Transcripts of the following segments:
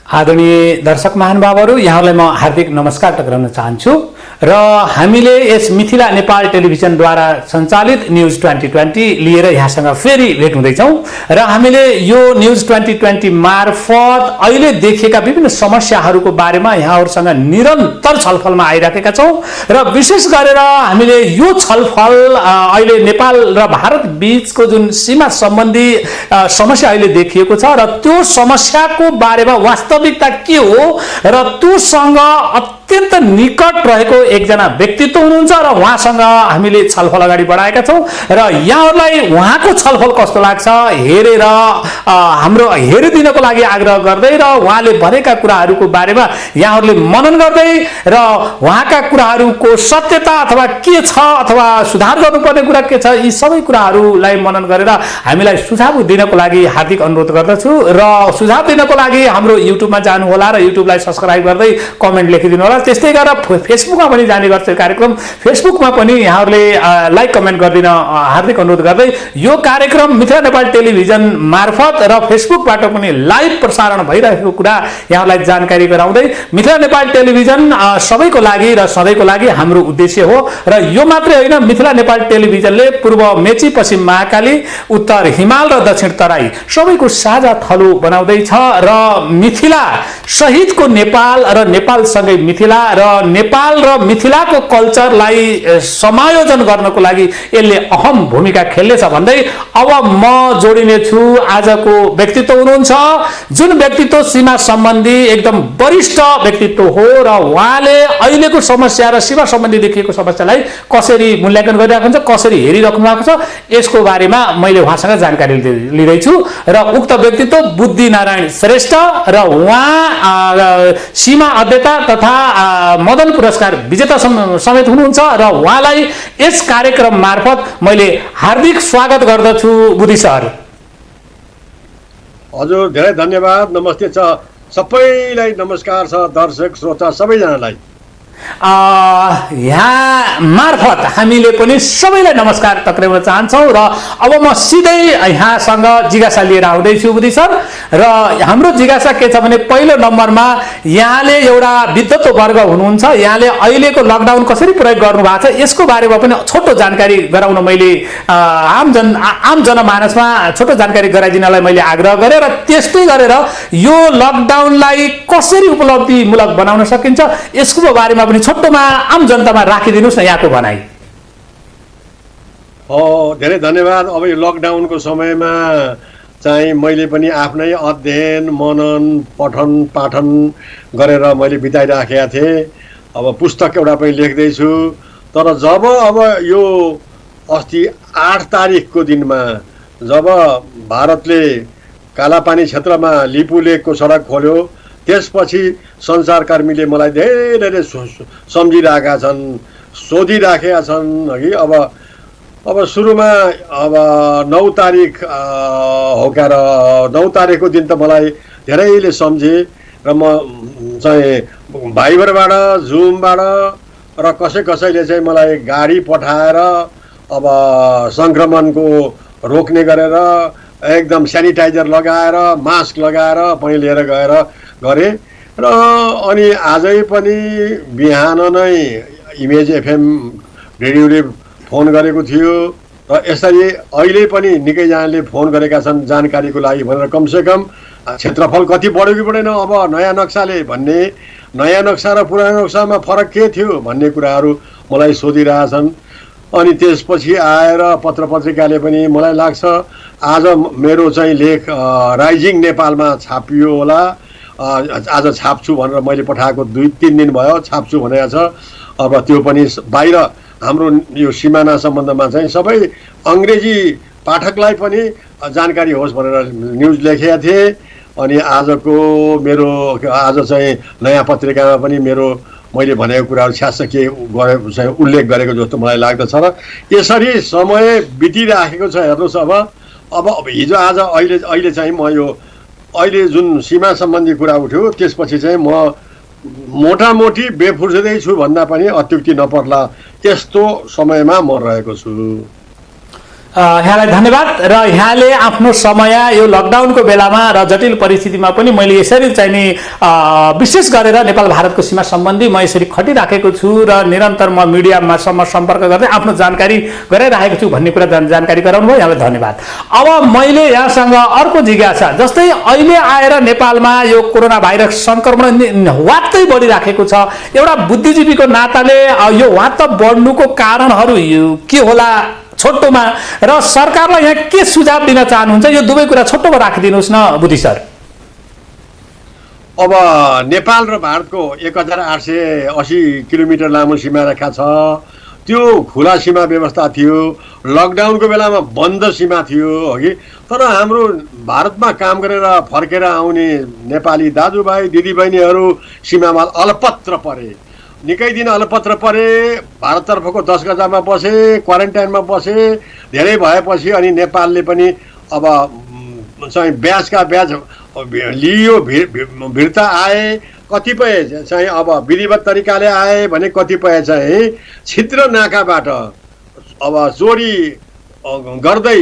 आदरणीय दर्शक महानुभावहरू, यहाँहरूलाई म हार्दिक नमस्कार टक्राउन चाहन्छु र हामीले यस मिथिला नेपाल टेलिभिजनद्वारा सञ्चालित न्युज 2020 लिएर यहाँसँग फेरि भेट हुँदैछौँ र हामीले यो न्युज 2020 मार्फत अहिले देखिएका विभिन्न समस्याहरूको बारेमा यहाँहरूसँग निरन्तर छलफलमा आइराखेका छौँ र विशेष गरेर हामीले यो छलफल अहिले नेपाल र भारत बीचको जुन सीमा सम्बन्धी समस्या अहिले देखिएको छ र त्यो समस्याको बारेमा वास्तविकता के हो र त्योसँग अत्यन्त निकट रहेको एकजना व्यक्तित्व हुनुहुन्छ र उहाँसँग हामीले छलफल अगाडि बढाएका छौँ र यहाँहरूलाई उहाँको छलफल कस्तो लाग्छ हेरेर हाम्रो हेरिदिनको लागि आग्रह गर्दै र उहाँले भनेका कुराहरूको बारेमा यहाँहरूले मनन गर्दै र उहाँका कुराहरूको सत्यता अथवा के छ अथवा सुधार गर्नुपर्ने कुरा के छ यी सबै कुराहरूलाई मनन गरेर हामीलाई सुझाव दिनको लागि हार्दिक अनुरोध गर्दछु र सुझाव दिनको लागि हाम्रो युट्युबमा जानुहोला र युट्युबलाई सब्स्क्राइब गर्दै कमेन्ट लेखिदिनु होला। त्यस्तै गरेर फेसबुकमा पनि जाने गर्छ कार्यक्रम, फेसबुकमा पनि यहाँहरूले लाइक कमेन्ट गरिदिन हार्दिक अनुरोध गर्दै यो कार्यक्रम मिथिला नेपाल टेलिभिजन मार्फत र फेसबुकबाट पनि लाइभ प्रसारण भइरहेको कुरा यहाँलाई जानकारी गराउँदै मिथिला नेपाल टेलिभिजन सबैको लागि र सधैँको लागि हाम्रो उद्देश्य हो र यो मात्रै होइन, मिथिला नेपाल टेलिभिजनले पूर्व मेची, पश्चिम महाकाली, उत्तर हिमाल र दक्षिण तराई सबैको साझा थलो बनाउँदैछ र मिथिला सहितको नेपाल र नेपालसँगै मिथिला र नेपाल र मिथिलाको कल्चरलाई समायोजन गर्नको लागि यसले अहम भूमिका खेल्नेछ भन्दै अब म जोडिने छु आजको व्यक्तित्व हुनुहुन्छ जुन व्यक्तित्व सीमा सम्बन्धी एकदम वरिष्ठ व्यक्तित्व हो र उहाँले अहिलेको समस्या र सीमा सम्बन्धी देखिएको समस्यालाई कसरी मूल्याङ्कन गरिरहेको हुन्छ, कसरी हेरिराख्नु भएको छ यसको बारेमा मैले उहाँसँग जानकारी लिँदैछु र उक्त व्यक्तित्व बुद्धि नारायण श्रेष्ठ र उहाँ सीमा अध्येता तथा मदन पुरस्कार विजेता समेत हुनुहुन्छ र उहाँलाई यस कार्यक्रम मार्फत मैले हार्दिक स्वागत गर्दछु बुद्धि सर। हजुर धेरै धन्यवाद, नमस्ते छ सबैलाई, नमस्कार छ दर्शक श्रोता सबैजनालाई। यहाँ मार्फत हामीले पनि सबैलाई नमस्कार टक्राउन चाहन्छौँ र अब म सिधै यहाँसँग जिज्ञासा लिएर आउँदैछु बुद्धि सर र हाम्रो जिज्ञासा के छ भने पहिलो नम्बरमा यहाँले एउटा विद्वत्व वर्ग हुनुहुन्छ, यहाँले अहिलेको लकडाउन कसरी प्रयोग गर्नु भएको छ यसको बारेमा पनि छोटो जानकारी गराउन मैले आम जनमानसमा छोटो जानकारी गराइदिनलाई मैले आग्रह गरेँ र त्यस्तै गरेर यो लकडाउनलाई कसरी उपलब्धिमूलक बनाउन सकिन्छ यसको बारेमा पनि छोटोमा आम जनतामा राखिदिनुहोस् न यहाँको भनाइ। धेरै धन्यवाद। अब यो लकडाउनको समयमा चाहिँ मैले पनि आफ्नै अध्ययन मनन पठन पाठन गरेर मैले बिताइराखेका थिएँ। अब पुस्तक एउटा पनि लेख्दैछु, तर जब अब यो अस्ति 8 तारिखको दिनमा जब भारतले कालापानी क्षेत्रमा लिपु लेकको सडक खोल्यो त्यसपछि सञ्चारकर्मीले मलाई धेरै सम्झिरहेका छन्, सोधिराखेका छन् कि अब सुरुमा अब 9 तारिख हो क्या र 9 तारिखको दिन त मलाई धेरैले सम्झे र म चाहिँ भाइबरबाट जुमबाट र कसैले चाहिँ मलाई गाडी पठाएर अब सङ्क्रमणको रोक्ने गरेर एकदम सेनिटाइजर लगाएर मास्क लगाएर पनि लिएर गरेँ र अनि आजै पनि बिहान नै इमेज एफएम रेडियोले फोन गरेको थियो र यसरी अहिले पनि निकैजनाले फोन गरेका छन् जानकारीको लागि भनेर। कमसेकम क्षेत्रफल कति बढ्यो कि बढेन, अब नयाँ नक्साले भन्ने नयाँ नक्सा र पुरानो नक्सामा फरक के थियो भन्ने कुराहरू मलाई सोधिरहेछन्। अनि त्यसपछि आएर पत्रपत्रिकाले पनि मलाई लाग्छ आज मेरो चाहिँ लेख राइजिङ नेपालमा छापियो होला, आज छाप्छु भनेर मैले पठाएको 2-3 दिन भयो छाप्छु भनेको छ। अब त्यो पनि बाहिर हाम्रो यो सिमाना सम्बन्धमा चाहिँ सबै अङ्ग्रेजी पाठकलाई पनि जानकारी होस् भनेर न्युज लेखेका थिएँ। अनि आजको मेरो आज चाहिँ नयाँ पत्रिकामा पनि मैले भनेको कुराहरू छ्यासके चाहिँ उल्लेख गरेको जस्तो मलाई लाग्दछ र यसरी समय बितिराखेको छ। हेर्नुहोस् अब हिजो आज अहिले चाहिँ म यो अहिले जुन सीमा सम्बन्धी कुरा उठ्यो त्यसपछि चाहिँ म मोटामोटी बेफुर्सदै छु भन्दा पनि अत्युक्ति नपर्ला यस्तो समयमा म रहेको छु। यहाँलाई धन्यवाद र यहाँले आफ्नो समय यो लकडाउनको बेलामा र जटिल परिस्थितिमा पनि मैले यसरी चाहिँ नि विशेष गरेर नेपाल भारतको सीमा सम्बन्धी म यसरी खटिराखेको छु र निरन्तर म मिडियामा सम्पर्क गर्दै आफ्नो जानकारी गराइराखेको छु भन्ने कुरा जानकारी गराउनु भयो। यहाँलाई धन्यवाद। अब मैले यहाँसँग अर्को जिज्ञासा, जस्तै अहिले आएर नेपालमा यो कोरोना भाइरस संक्रमण वात्तै बढिराखेको छ, एउटा बुद्धिजीवीको नाताले यो वात्त बढ्नुको कारणहरू के होला छोटोमा, र सरकारलाई यहाँ के सुझाव दिन चाहनुहुन्छ? यो दुवै कुरा छोटोमा राखिदिनुहोस् न बुद्धि सर। अब नेपाल र भारतको 1880 किलोमिटर लामो सीमा रेखा छ। त्यो खुला सीमा व्यवस्था थियो, लकडाउनको बेलामा बन्द सीमा थियो अघि। तर हाम्रो भारतमा काम गरेर फर्केर आउने नेपाली दाजुभाइ दिदीबहिनीहरू सीमामा अलपत्र परे, निकै दिन अलपत्र परे। भारततर्फको 10 गजामा बसे, क्वारेन्टाइनमा बसे, धेरै भएपछि अनि नेपालले पनि अब चाहिँ ब्याजका ब्याज लियो, भिर्ता आए। कतिपय चाहिँ अब विधिवत तरिकाले आए भने कतिपय चाहिँ छिद्र नाकाबाट अब चोरी गर्दै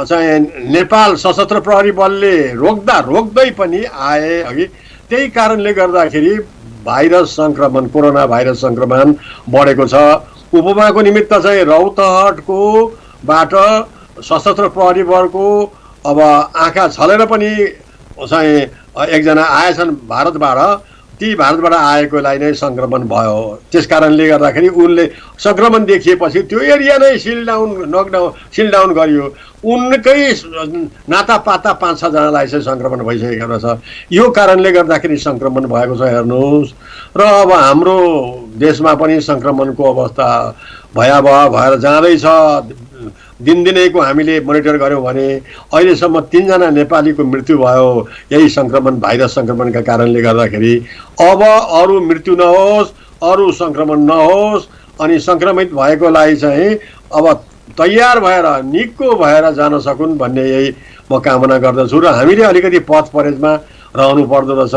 चाहिँ नेपाल सशस्त्र प्रहरी बलले रोक्दै पनि आए अघि। त्यही कारणले गर्दाखेरि कोरोना भाइरस संक्रमण बढेको छ। उपमाको निमित्त चाहिँ रौतहटको बाट सशस्त्र प्रहरी बलको अब आँखा छलेर पनि चाहिँ एकजना आएछन् भारतबाट, ती भारतबाट आएकोलाई नै संक्रमण भयो। त्यस कारणले गर्दाखेरि उनले संक्रमण देखिएपछि त्यो एरिया नै सिलडाउन गरियो। उनकै नातापाता 5-6 जनालाई चाहिँ संक्रमण भइसकेको रहेछ। यो कारणले गर्दाखेरि संक्रमण भएको छ हेर्नुहोस्। र अब हाम्रो देशमा पनि संक्रमणको अवस्था भयावह भएर जाँदैछ। दिनदिनैको हामीले मोनिटर गऱ्यौँ भने अहिलेसम्म 3 जना नेपालीको मृत्यु भयो यही भाइरस संक्रमणका कारणले गर्दाखेरि। अब अरू मृत्यु नहोस्, अरू संक्रमण नहोस्, अनि संक्रमित भएकोलाई चाहिँ अब तयार भएर निको भएर जान सकुन् भन्ने यही म कामना गर्दछु। र हामीले अलिकति पथ परहेजमा रहनु पर्दो रहेछ।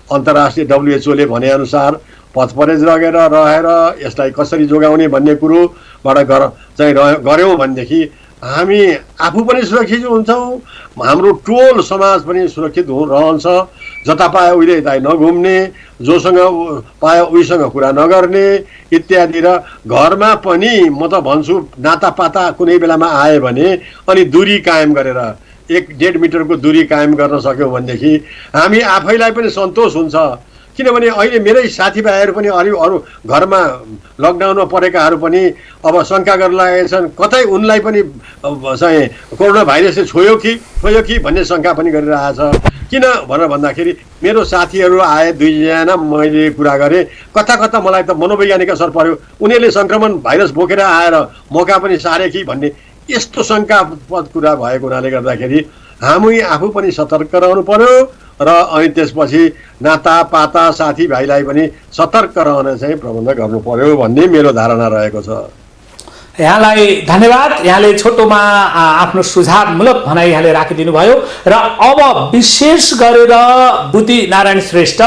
अन्तर्राष्ट्रिय WHO ले भनेअनुसार पथ परहेज रहेर यसलाई कसरी जोगाउने भन्ने कुरोबाट गऱ्यौँ भनेदेखि हामी आफू पनि सुरक्षित हुन्छौँ, हाम्रो टोल समाज पनि सुरक्षित रहन्छ। जता पाए उहिले यता नघुम्ने, जोसँग पायो उहीसँग कुरा नगर्ने इत्यादि। र घरमा पनि म त भन्छु नातापाता कुनै बेलामा आए भने अनि दूरी कायम गरेर 1-1.5 मिटरको दूरी कायम गर्न सक्यौँ भनेदेखि हामी आफैलाई पनि सन्तोष हुन्छ। किनभने अहिले मेरै साथीभाइहरू पनि अरू घरमा लकडाउनमा परेकाहरू पनि अब शङ्का गर्न लागेका छन्, कतै उनलाई पनि चाहिँ कोरोना भाइरसले छोयो कि भन्ने शङ्का पनि गरिरहेछ। किन भनेर भन्दाखेरि मेरो साथीहरू आए 2 जना, मैले कुरा गरेँ, कता मलाई त मनोवैज्ञानिक असर पर्यो, उनीहरूले संक्रमण भाइरस बोकेर आएर मौका पनि सारे कि भन्ने यस्तो शङ्कास्पद कुरा भएको हुनाले गर्दाखेरि हामी आफू पनि सतर्क रहनु पर्यो। र अनि त्यसपछि नातापाता साथीभाइलाई पनि सतर्क रहन चाहिँ प्रबन्ध गर्नु पर्यो भन्ने मेरो धारणा रहेको छ। यहाँलाई धन्यवाद। यहाँले छोटोमा आफ्नो सुझावमूलक भनाइ यहाँले राखिदिनु भयो। र अब विशेष गरेर बुद्धि नारायण श्रेष्ठ,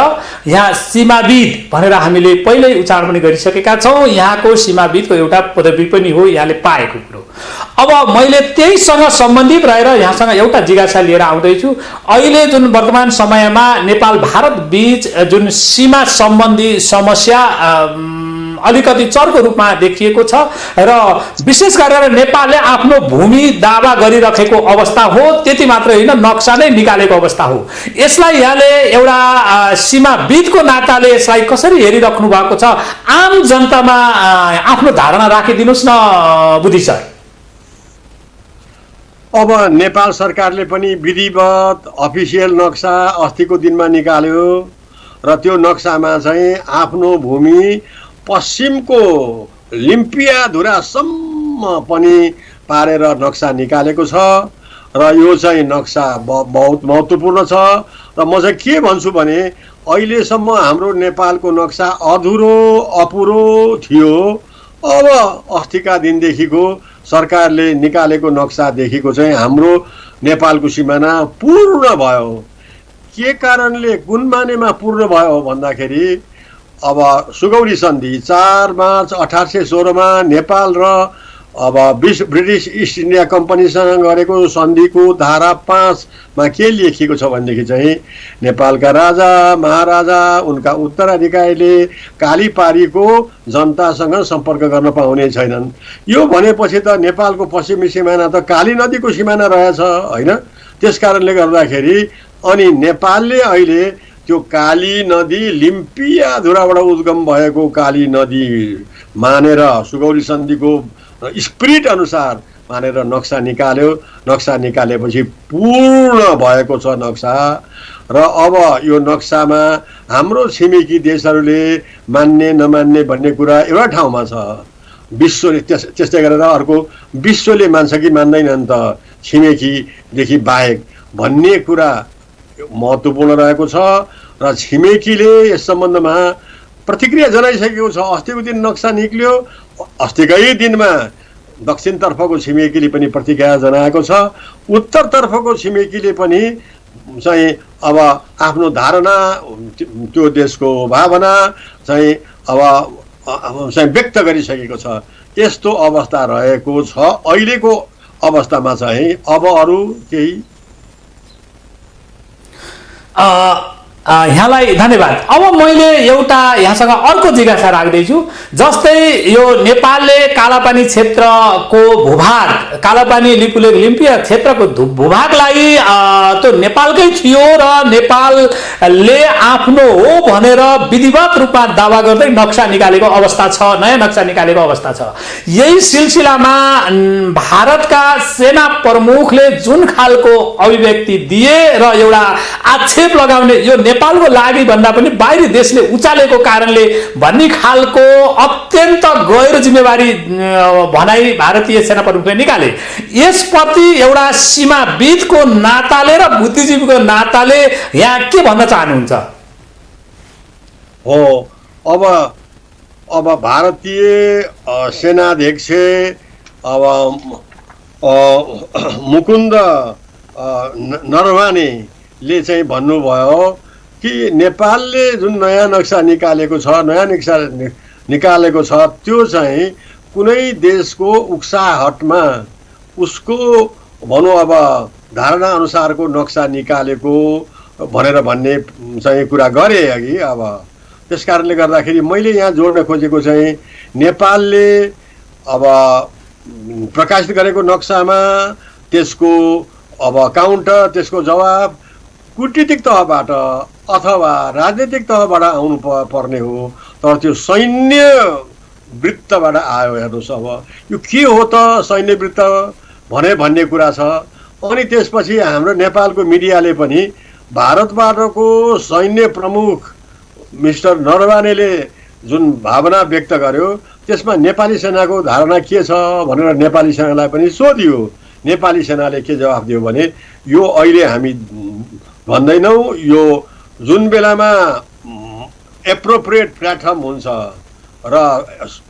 यहाँ सीमाविद भनेर हामीले पहिल्यै उच्चारण पनि गरिसकेका छौँ। यहाँको सीमाविदको एउटा पदवी पनि हो यहाँले पाएको कुरो। अब मैले त्यहीसँग सम्बन्धित रहेर यहाँसँग एउटा जिज्ञासा लिएर आउँदैछु। अहिले जुन वर्तमान समयमा नेपाल भारत बीच जुन सीमा सम्बन्धी समस्या अलिकति चर्को रूपमा देखिएको छ र विशेष गरेर नेपालले आफ्नो भूमि दावा गरिरहेको अवस्था हो। त्यति मात्र होइन, नक्सा नै निकालेको अवस्था हो। यसलाई यहाँले एउटा सीमाविदको नाताले यसलाई कसरी हेरिराख्नु भएको छ? आम जनतामा आफ्नो धारणा राखिदिनुहोस् न बुद्धि सर। अब नेपाल सरकारले पनि विधिवत अफिसियल नक्सा अस्तिको दिनमा निकाल्यो र त्यो नक्सामा चाहिँ आफ्नो भूमि पश्चिमको लिम्पियाधुरासम्म पनि पारेर नक्सा निकालेको छ। र यो चाहिँ नक्सा बहुत महत्त्वपूर्ण छ। र म चाहिँ के भन्छु भने अहिलेसम्म हाम्रो नेपालको नक्सा अपुरो थियो। अब अस्तिका दिनदेखिको सरकारले निकालेको नक्सादेखिको चाहिँ हाम्रो नेपालको सिमाना पूर्ण भयो। के कारणले कुन मानेमा पूर्ण भयो भन्दाखेरि अब सुगौली सन्धि 4 मार्च 1816 मा नेपाल र अब ब्रिटिस इस्ट इन्डिया कम्पनीसँग गरेको सन्धिको धारा 5मा के लेखिएको छ भनेदेखि चाहिँ नेपालका राजा महाराजा उनका उत्तराधिकारीले कालीपारीको जनतासँग सम्पर्क गर्न पाउने छैनन्। यो भनेपछि त नेपालको पश्चिमी सिमाना त काली नदीको सिमाना रहेछ होइन। त्यस कारणले गर्दाखेरि अनि नेपालले अहिले त्यो काली नदी लिम्पियाधुराबाट उद्गम भएको काली नदी मानेर सुगौली सन्धिको स्पिरिट अनुसार मानेर नक्सा निकाल्यो। नक्सा निकालेपछि पूर्ण भएको छ नक्सा र अब यो नक्सामा हाम्रो छिमेकी देशहरूले मान्ने नमान्ने भन्ने कुरा एउटा ठाउँमा छ। विश्वले त्यस्तै गरेर अर्को विश्वले मान्छ कि मान्दैनन् त छिमेकीदेखि बाहेक भन्ने कुरा महत्त्वपूर्ण रहेको छ र छिमेकीले यस सम्बन्धमा प्रतिक्रिया जनाइसकेको छ। अस्तिको दिन नक्सा निक्ल्यो, अस्तिकै दिनमा दक्षिणतर्फको छिमेकीले पनि प्रतिक्रिया जनाएको छ। उत्तरतर्फको छिमेकीले पनि चाहिँ अब आफ्नो धारणा त्यो देशको भावना चाहिँ अब चाहिँ व्यक्त गरिसकेको छ। यस्तो अवस्था रहेको छ अहिलेको अवस्थामा चाहिँ। अब अरू केही यहाँलाई धन्यवाद। अब मैले एउटा यहाँसँग अर्को जिज्ञासा राख्दैछु। जस्तै यो नेपालले कालापानी क्षेत्रको भूभाग कालापानी लिपुलेख लिम्पिया क्षेत्रको भूभागलाई त्यो नेपालकै थियो र नेपालले आफ्नो हो भनेर विधिवत रूपमा दावा गर्दै नक्सा निकालेको अवस्था छ, नयाँ नक्सा निकालेको अवस्था छ। यही सिलसिलामा भारतका सेना प्रमुखले जुन खालको अभिव्यक्ति दिए र एउटा आक्षेप लगाउने यो नेपालको लागि भन्दा पनि बाहिरी देशले उचालेको कारणले भन्ने खालको अत्यन्त गैर जिम्मेवारी भनाइ भारतीय सेना प्रमुखले निकाले। यसप्रति एउटा सीमाविदको नाताले र बुद्धिजीवीको नाताले यहाँ के भन्न चाहनुहुन्छ? हो, अब भारतीय सेनाध्यक्ष अब मुकुन्द नरवानेले चाहिँ भन्नुभयो कि नेपालले जुन नयाँ नक्सा निकालेको छ त्यो चाहिँ कुनै देशको उक्साहटमा उसको भनौँ अब धारणा अनुसारको नक्सा निकालेको भनेर भन्ने चाहिँ कुरा गरे अघि। अब त्यस कारणले गर्दाखेरि मैले यहाँ जोड्न खोजेको चाहिँ नेपालले अब प्रकाशित गरेको नक्सामा त्यसको अब काउन्टर त्यसको जवाब कूटनीतिक तहबाट अथवा राजनीतिक तहबाट आउनु पर्ने हो, तर त्यो सैन्य वृत्तबाट आयो। हेर्नुहोस् अब यो के हो त सैन्य वृत्त भन्ने कुरा छ। अनि त्यसपछि हाम्रो नेपालको मिडियाले पनि भारतबाटको सैन्य प्रमुख मिस्टर नरवानेले जुन भावना व्यक्त गर्यो त्यसमा नेपाली सेनाको धारणा के छ भनेर नेपाली सेनालाई पनि सोधियो। नेपाली सेनाले के जवाफ दियो भने यो अहिले हामी भन्दैनौँ, यो जुन बेलामा एप्रोप्रिएट प्लेटफर्म हुन्छ र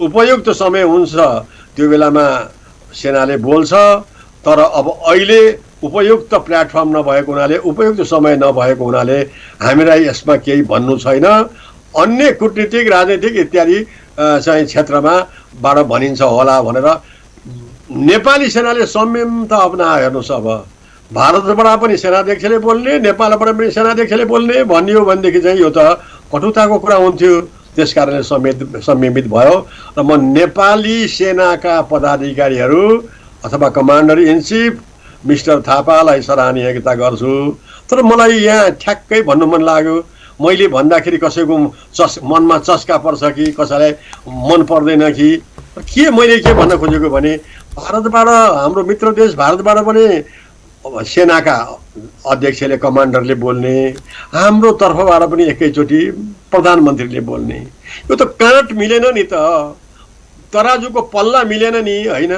उपयुक्त समय हुन्छ त्यो बेलामा सेनाले बोल्छ। तर अब अहिले उपयुक्त प्लेटफर्म नभएको हुनाले उपयुक्त समय नभएको हुनाले हामीलाई यसमा केही भन्नु छैन। अन्य कूटनीतिक राजनीतिक इत्यादि चाहिँ क्षेत्रमा बाट भनिन्छ होला भनेर नेपाली सेनाले संयमता अपनायो। हेर्नुहोस् अब भारतबाट पनि सेनाध्यक्षले बोल्ने नेपालबाट पनि सेनाध्यक्षले बोल्ने भनियो भनेदेखि चाहिँ यो त कटुताको कुरा हुन्थ्यो। त्यस कारणले संयमित भयो र म नेपाली सेनाका पदाधिकारीहरू अथवा कमान्डर इन चिफ मिस्टर थापालाई सराहनीयता गर्छु। तर मलाई यहाँ ठ्याक्कै भन्नु मन लाग्यो, मैले भन्दाखेरि कसैको मनमा चस्का पर्छ कि कसैलाई मन पर्दैन कि के मैले के भन्न खोजेको भने भारतबाट हाम्रो मित्र देश भारतबाट पनि सेनाका अध्यक्षले कमान्डरले बोल्ने, हाम्रो तर्फबाट पनि एकैचोटि प्रधानमन्त्रीले बोल्ने। यो त काँट मिलेन नि त, तराजुको पल्ला मिलेन नि होइन।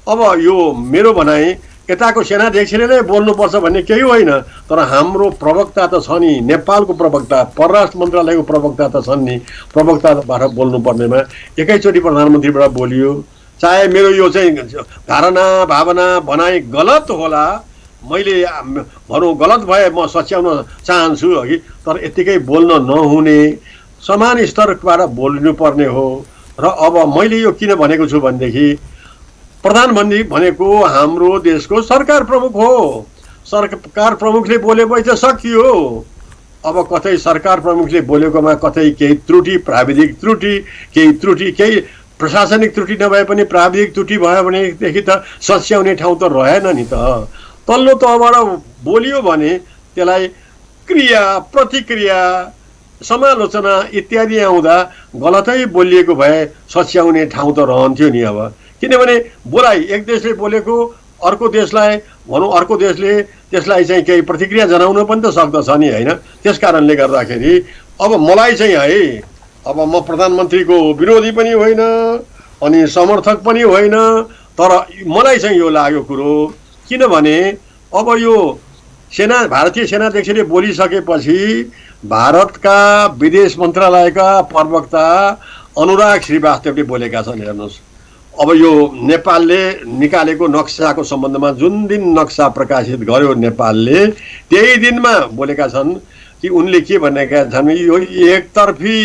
अब यो मेरो भनाइ यताको सेनाध्यक्षले नै बोल्नुपर्छ भन्ने केही होइन, तर हाम्रो प्रवक्ता त छ नि, नेपालको प्रवक्ता परराष्ट्र मन्त्रालयको प्रवक्ता त छन् नि, प्रवक्ताबाट बोल्नुपर्नेमा एकैचोटि प्रधानमन्त्रीबाट बोलियो। चाहे मेरो यो चाहिँ धारणा भावना भनाइ गलत होला, मैले भनौँ गलत भए म सच्याउन चाहन्छु अघि, तर यत्तिकै बोल्न नहुने, समान स्तरबाट बोल्नुपर्ने हो। र अब मैले यो किन भनेको छु भनेदेखि प्रधानमन्त्री भनेको हाम्रो देशको सरकार प्रमुख हो। सरकार प्रमुखले बोलेपछि सकियो। अब कतै सरकार प्रमुखले बोलेकोमा कतै केही त्रुटि, प्राविधिक त्रुटि, केही प्रशासनिक त्रुटि नभए पनि प्राविधिक त्रुटि भयो भनेदेखि त सच्याउने ठाउँ त रहेन नि त। तल्लो तहबाट बोलियो भने त्यसलाई क्रिया, प्रतिक्रिया, समालोचना इत्यादि आउँदा गलतै बोलिएको भए सच्याउने ठाउँ त रहन्थ्यो नि। अब किनभने बोलाइ एक देशले बोलेको अर्को देशलाई भनौँ, अर्को देशले त्यसलाई चाहिँ केही प्रतिक्रिया जनाउनु पनि त सक्दछ नि, होइन? त्यस कारणले गर्दाखेरि अब मलाई चाहिँ है, अब म प्रधानमन्त्रीको विरोधी पनि होइन अनि समर्थक पनि होइन, तर मलाई चाहिँ यो लाग्यो कुरो, किनभने अब यो भारतीय सेनाध्यक्षले बोलिसकेपछि भारतका विदेश मन्त्रालयका प्रवक्ता अनुराग श्रीवास्तवले बोलेका छन्। हेर्नुहोस्, अब यो नेपालले निकालेको नक्साको सम्बन्धमा जुन दिन नक्सा प्रकाशित गर्यो नेपालले, त्यही दिनमा बोलेका छन् कि उनले के भनेका छन्, यो एकतर्फी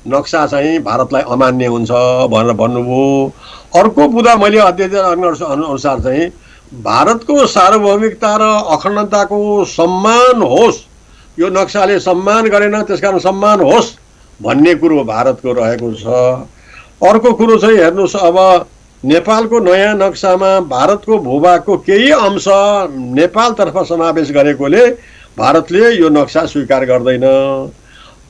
नक्सा चाहिँ भारतलाई अमान्य हुन्छ भनेर भन्नुभयो। अर्को बुदा मैले अध्ययन अनुसार चाहिँ भारतको सार्वभौमिकता र अखण्डताको सम्मान होस्, यो नक्साले सम्मान गरेन त्यसकारण सम्मान होस् भन्ने कुरो भारतको रहेको छ। अर्को कुरो चाहिँ हेर्नुहोस्, अब नेपालको नयाँ नक्सामा भारतको भूभागको केही अंश नेपालतर्फ समावेश गरेकोले भारतले यो नक्सा स्वीकार गर्दैन।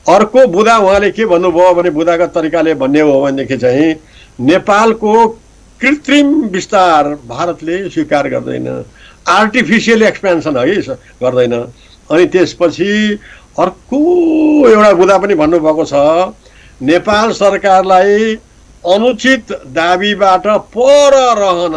अर्को बुदा उहाँले के भन्नुभयो भने, बुदागत तरिकाले भन्ने हो भनेदेखि चाहिँ नेपालको कृत्रिम विस्तार भारतले स्वीकार गर्दैन, आर्टिफिसियल एक्सपेन्सन है गर्दैन। अनि त्यसपछि अर्को एउटा बुदा पनि भन्नुभएको छ, नेपाल सरकारलाई अनुचित दाबीबाट पर रहन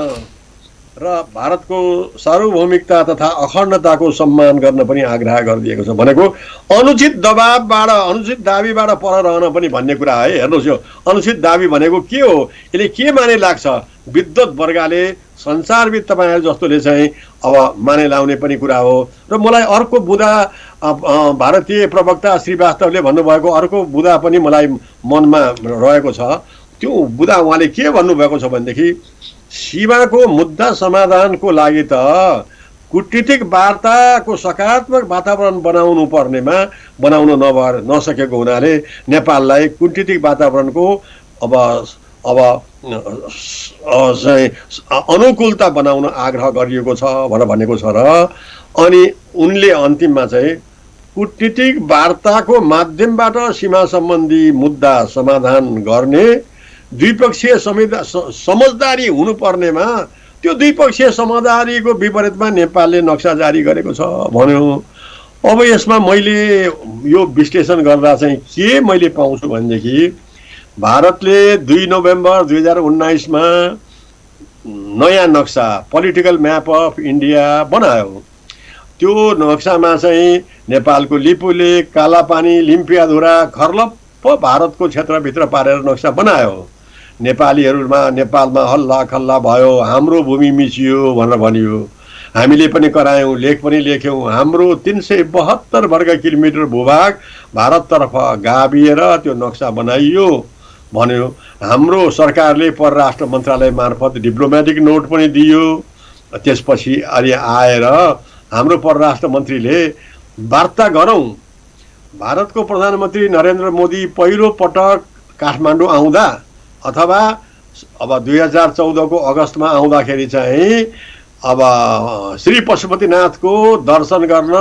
र भारतको सार्वभौमिकता तथा अखण्डताको सम्मान गर्न पनि आग्रह गरिदिएको छ। भनेको अनुचित दबावबाट, अनुचित दाबीबाट पर रहन पनि भन्ने कुरा है। हेर्नुहोस्, यो अनुचित दाबी भनेको के हो, यसले के माने लाग्छ? विद्वत वर्गले, संसारविद तपाईँहरू जस्तोले चाहिँ अब माने लाउने पनि कुरा हो। र मलाई अर्को बुदा भारतीय प्रवक्ता श्रीवास्तवले भन्नुभएको अर्को बुदा पनि मलाई मनमा रहेको छ। त्यो बुदा उहाँले के भन्नुभएको छ भनेदेखि, सीमाको मुद्दा समाधानको लागि त कूटनीतिक वार्ताको सकारात्मक वातावरण बनाउन नसकेको हुनाले नेपाललाई कूटनीतिक वातावरणको अब अनुकूलता बनाउन आग्रह गरिएको छ भनेर भनेको छ। र अनि उनले अन्तिममा चाहिँ कूटनीतिक वार्ताको माध्यमबाट सीमा सम्बन्धी मुद्दा समाधान गर्ने द्विपक्षीय समझदारी हुनुपर्नेमा त्यो द्विपक्षीय समझदारीको विपरीतमा नेपालले नक्सा जारी गरेको छ भन्यो। अब यसमा मैले यो विश्लेषण गर्दा चाहिँ के मैले पाउँछु भनेदेखि, भारतले 2 नोभेम्बर 2019 मा नयाँ नक्सा पोलिटिकल म्याप अफ इन्डिया बनायो। त्यो नक्सामा चाहिँ नेपालको लिपुलेक, कालापानी, लिम्पियाधुरा, खर्लप्प भारतको क्षेत्रभित्र पारेर नक्सा बनायो। नेपालमा हल्ला खल्ला भयो, हाम्रो भूमि मिचियो भनेर भनियो। हामीले पनि करायौँ, लेख पनि लेख्यौँ। हाम्रो 372 वर्ग किलोमिटर भूभाग भारततर्फ गाभिएर त्यो नक्सा बनाइयो भन्यो। हाम्रो सरकारले परराष्ट्र मन्त्रालय मार्फत डिप्लोमेटिक नोट पनि दियो। त्यसपछि अहिले आएर हाम्रो परराष्ट्र मन्त्रीले वार्ता गरौँ। भारतको प्रधानमन्त्री नरेन्द्र मोदी पहिलो पटक काठमाडौँ आउँदा अथवा अब 2014 को अगस्तमा आउँदाखेरि चाहिँ अब श्री पशुपतिनाथको दर्शन गर्न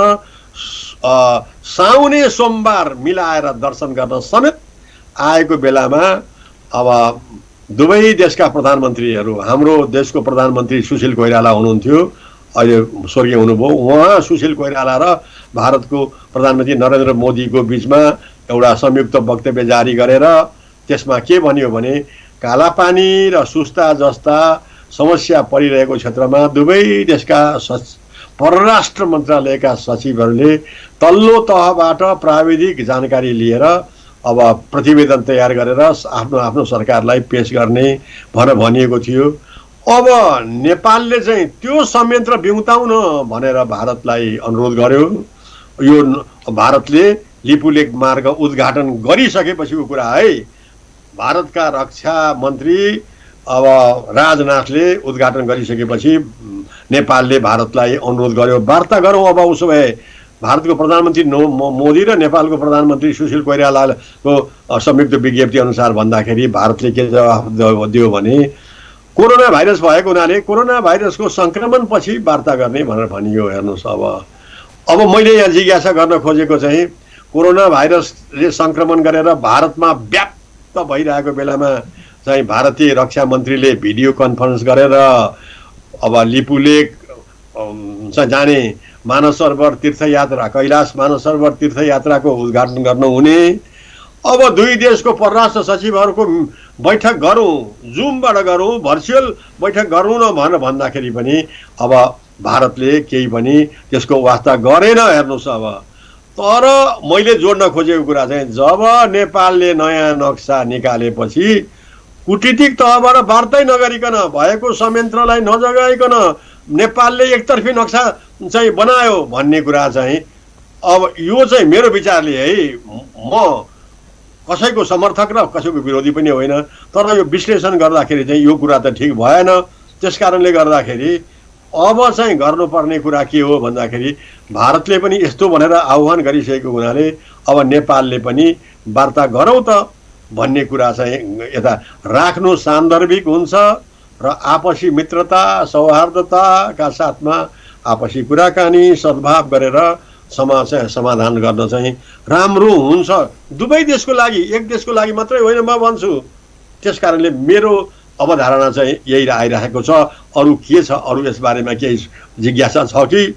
साउने सोमबार मिलाएर दर्शन गर्न समेत आएको बेलामा अब दुवै देशका प्रधानमन्त्रीहरू, हाम्रो देशको प्रधानमन्त्री सुशील कोइराला हुनुहुन्थ्यो, अहिले स्वर्गीय हुनुभयो। उहाँ सुशील कोइराला र भारतको प्रधानमन्त्री नरेन्द्र मोदीको बिचमा एउटा संयुक्त वक्तव्य जारी गरेर त्यसमा के भनियो भने, कालापानी र सुस्ता जस्ता समस्या परिरहेको क्षेत्रमा दुवै देशका परराष्ट्र मन्त्रालयका सचिवहरूले तल्लो तहबाट प्राविधिक जानकारी लिएर अब प्रतिवेदन तयार गरेर आफ्नो सरकारलाई पेश गर्ने भनेर भनिएको थियो। अब नेपालले चाहिँ त्यो संयन्त्र बिउताउन भनेर भारतलाई अनुरोध गर्यो। यो भारतले लिपुलेक मार्ग उद्घाटन गरिसकेपछिको कुरा है। भारतका रक्षा मन्त्री अब राजनाथले उद्घाटन गरिसकेपछि नेपालले भारतलाई अनुरोध गर्यो वार्ता गरौँ। अब उसो भए भारतको प्रधानमन्त्री मोदी र नेपालको प्रधानमन्त्री सुशील कोइरालाको संयुक्त विज्ञप्ति अनुसार भन्दाखेरि भारतले के जवाफ दियो भने कोरोना भाइरस भएको हुनाले कोरोना भाइरसको सङ्क्रमण पछि वार्ता गर्ने भनेर भनियो। हेर्नुहोस्, अब मैले यहाँ जिज्ञासा गर्न खोजेको चाहिँ कोरोना भाइरसले सङ्क्रमण गरेर भारतमा व्याप्त भइरहेको बेलामा चाहिँ भारतीय रक्षा मन्त्रीले भिडियो कन्फरेन्स गरेर अब लिपुलेक जाने मानस सरोवर तीर्थयात्रा, कैलाश मानस सरोवर तीर्थयात्राको उद्घाटन गर्न हुने। अब दुई देशको परराष्ट्र सचिवहरूको बैठक गरौँ, जुमबाट गरौँ, भर्चुअल बैठक गरौँ न भनेर भन्दाखेरि पनि अब भारतले केही पनि त्यसको वास्ता गरेन। हेर्नुहोस्, अब तर मैले जोड्न खोजेको कुरा चाहिँ जब नेपालले नयाँ नक्सा निकालेपछि कुटनीतिक तहबाट वार्तै नगरिकन भएको संयन्त्रलाई नजगाइकन नेपालले एकतर्फी नक्सा चाहिँ बनायो भन्ने कुरा चाहिँ अब यो चाहिँ मेरो विचारले है, म कसैको समर्थक र कसैको विरोधी पनि होइन, तर यो विश्लेषण गर्दाखेरि चाहिँ यो कुरा त ठिक भएन। त्यस कारणले गर्दाखेरि अब चाहिँ गर्नुपर्ने कुरा के हो भन्दाखेरि भारतले पनि यस्तो भनेर आह्वान गरिसकेको हुनाले अब नेपालले पनि वार्ता गरौँ त भन्ने कुरा चाहिँ यता राख्नु सान्दर्भिक हुन्छ र आपसी मित्रता सौहार्दताका साथमा आपसी कुराकानी सद्भाव गरेर समस्या समाधान गर्न चाहिँ राम्रो हुन्छ दुवै देशको लागि, एक देशको लागि मात्रै होइन म भन्छु। त्यस कारणले मेरो अवधारणा चाहिँ यही आइरहेको छ। अरू के छ, अरू यसबारेमा केही जिज्ञासा छ कि?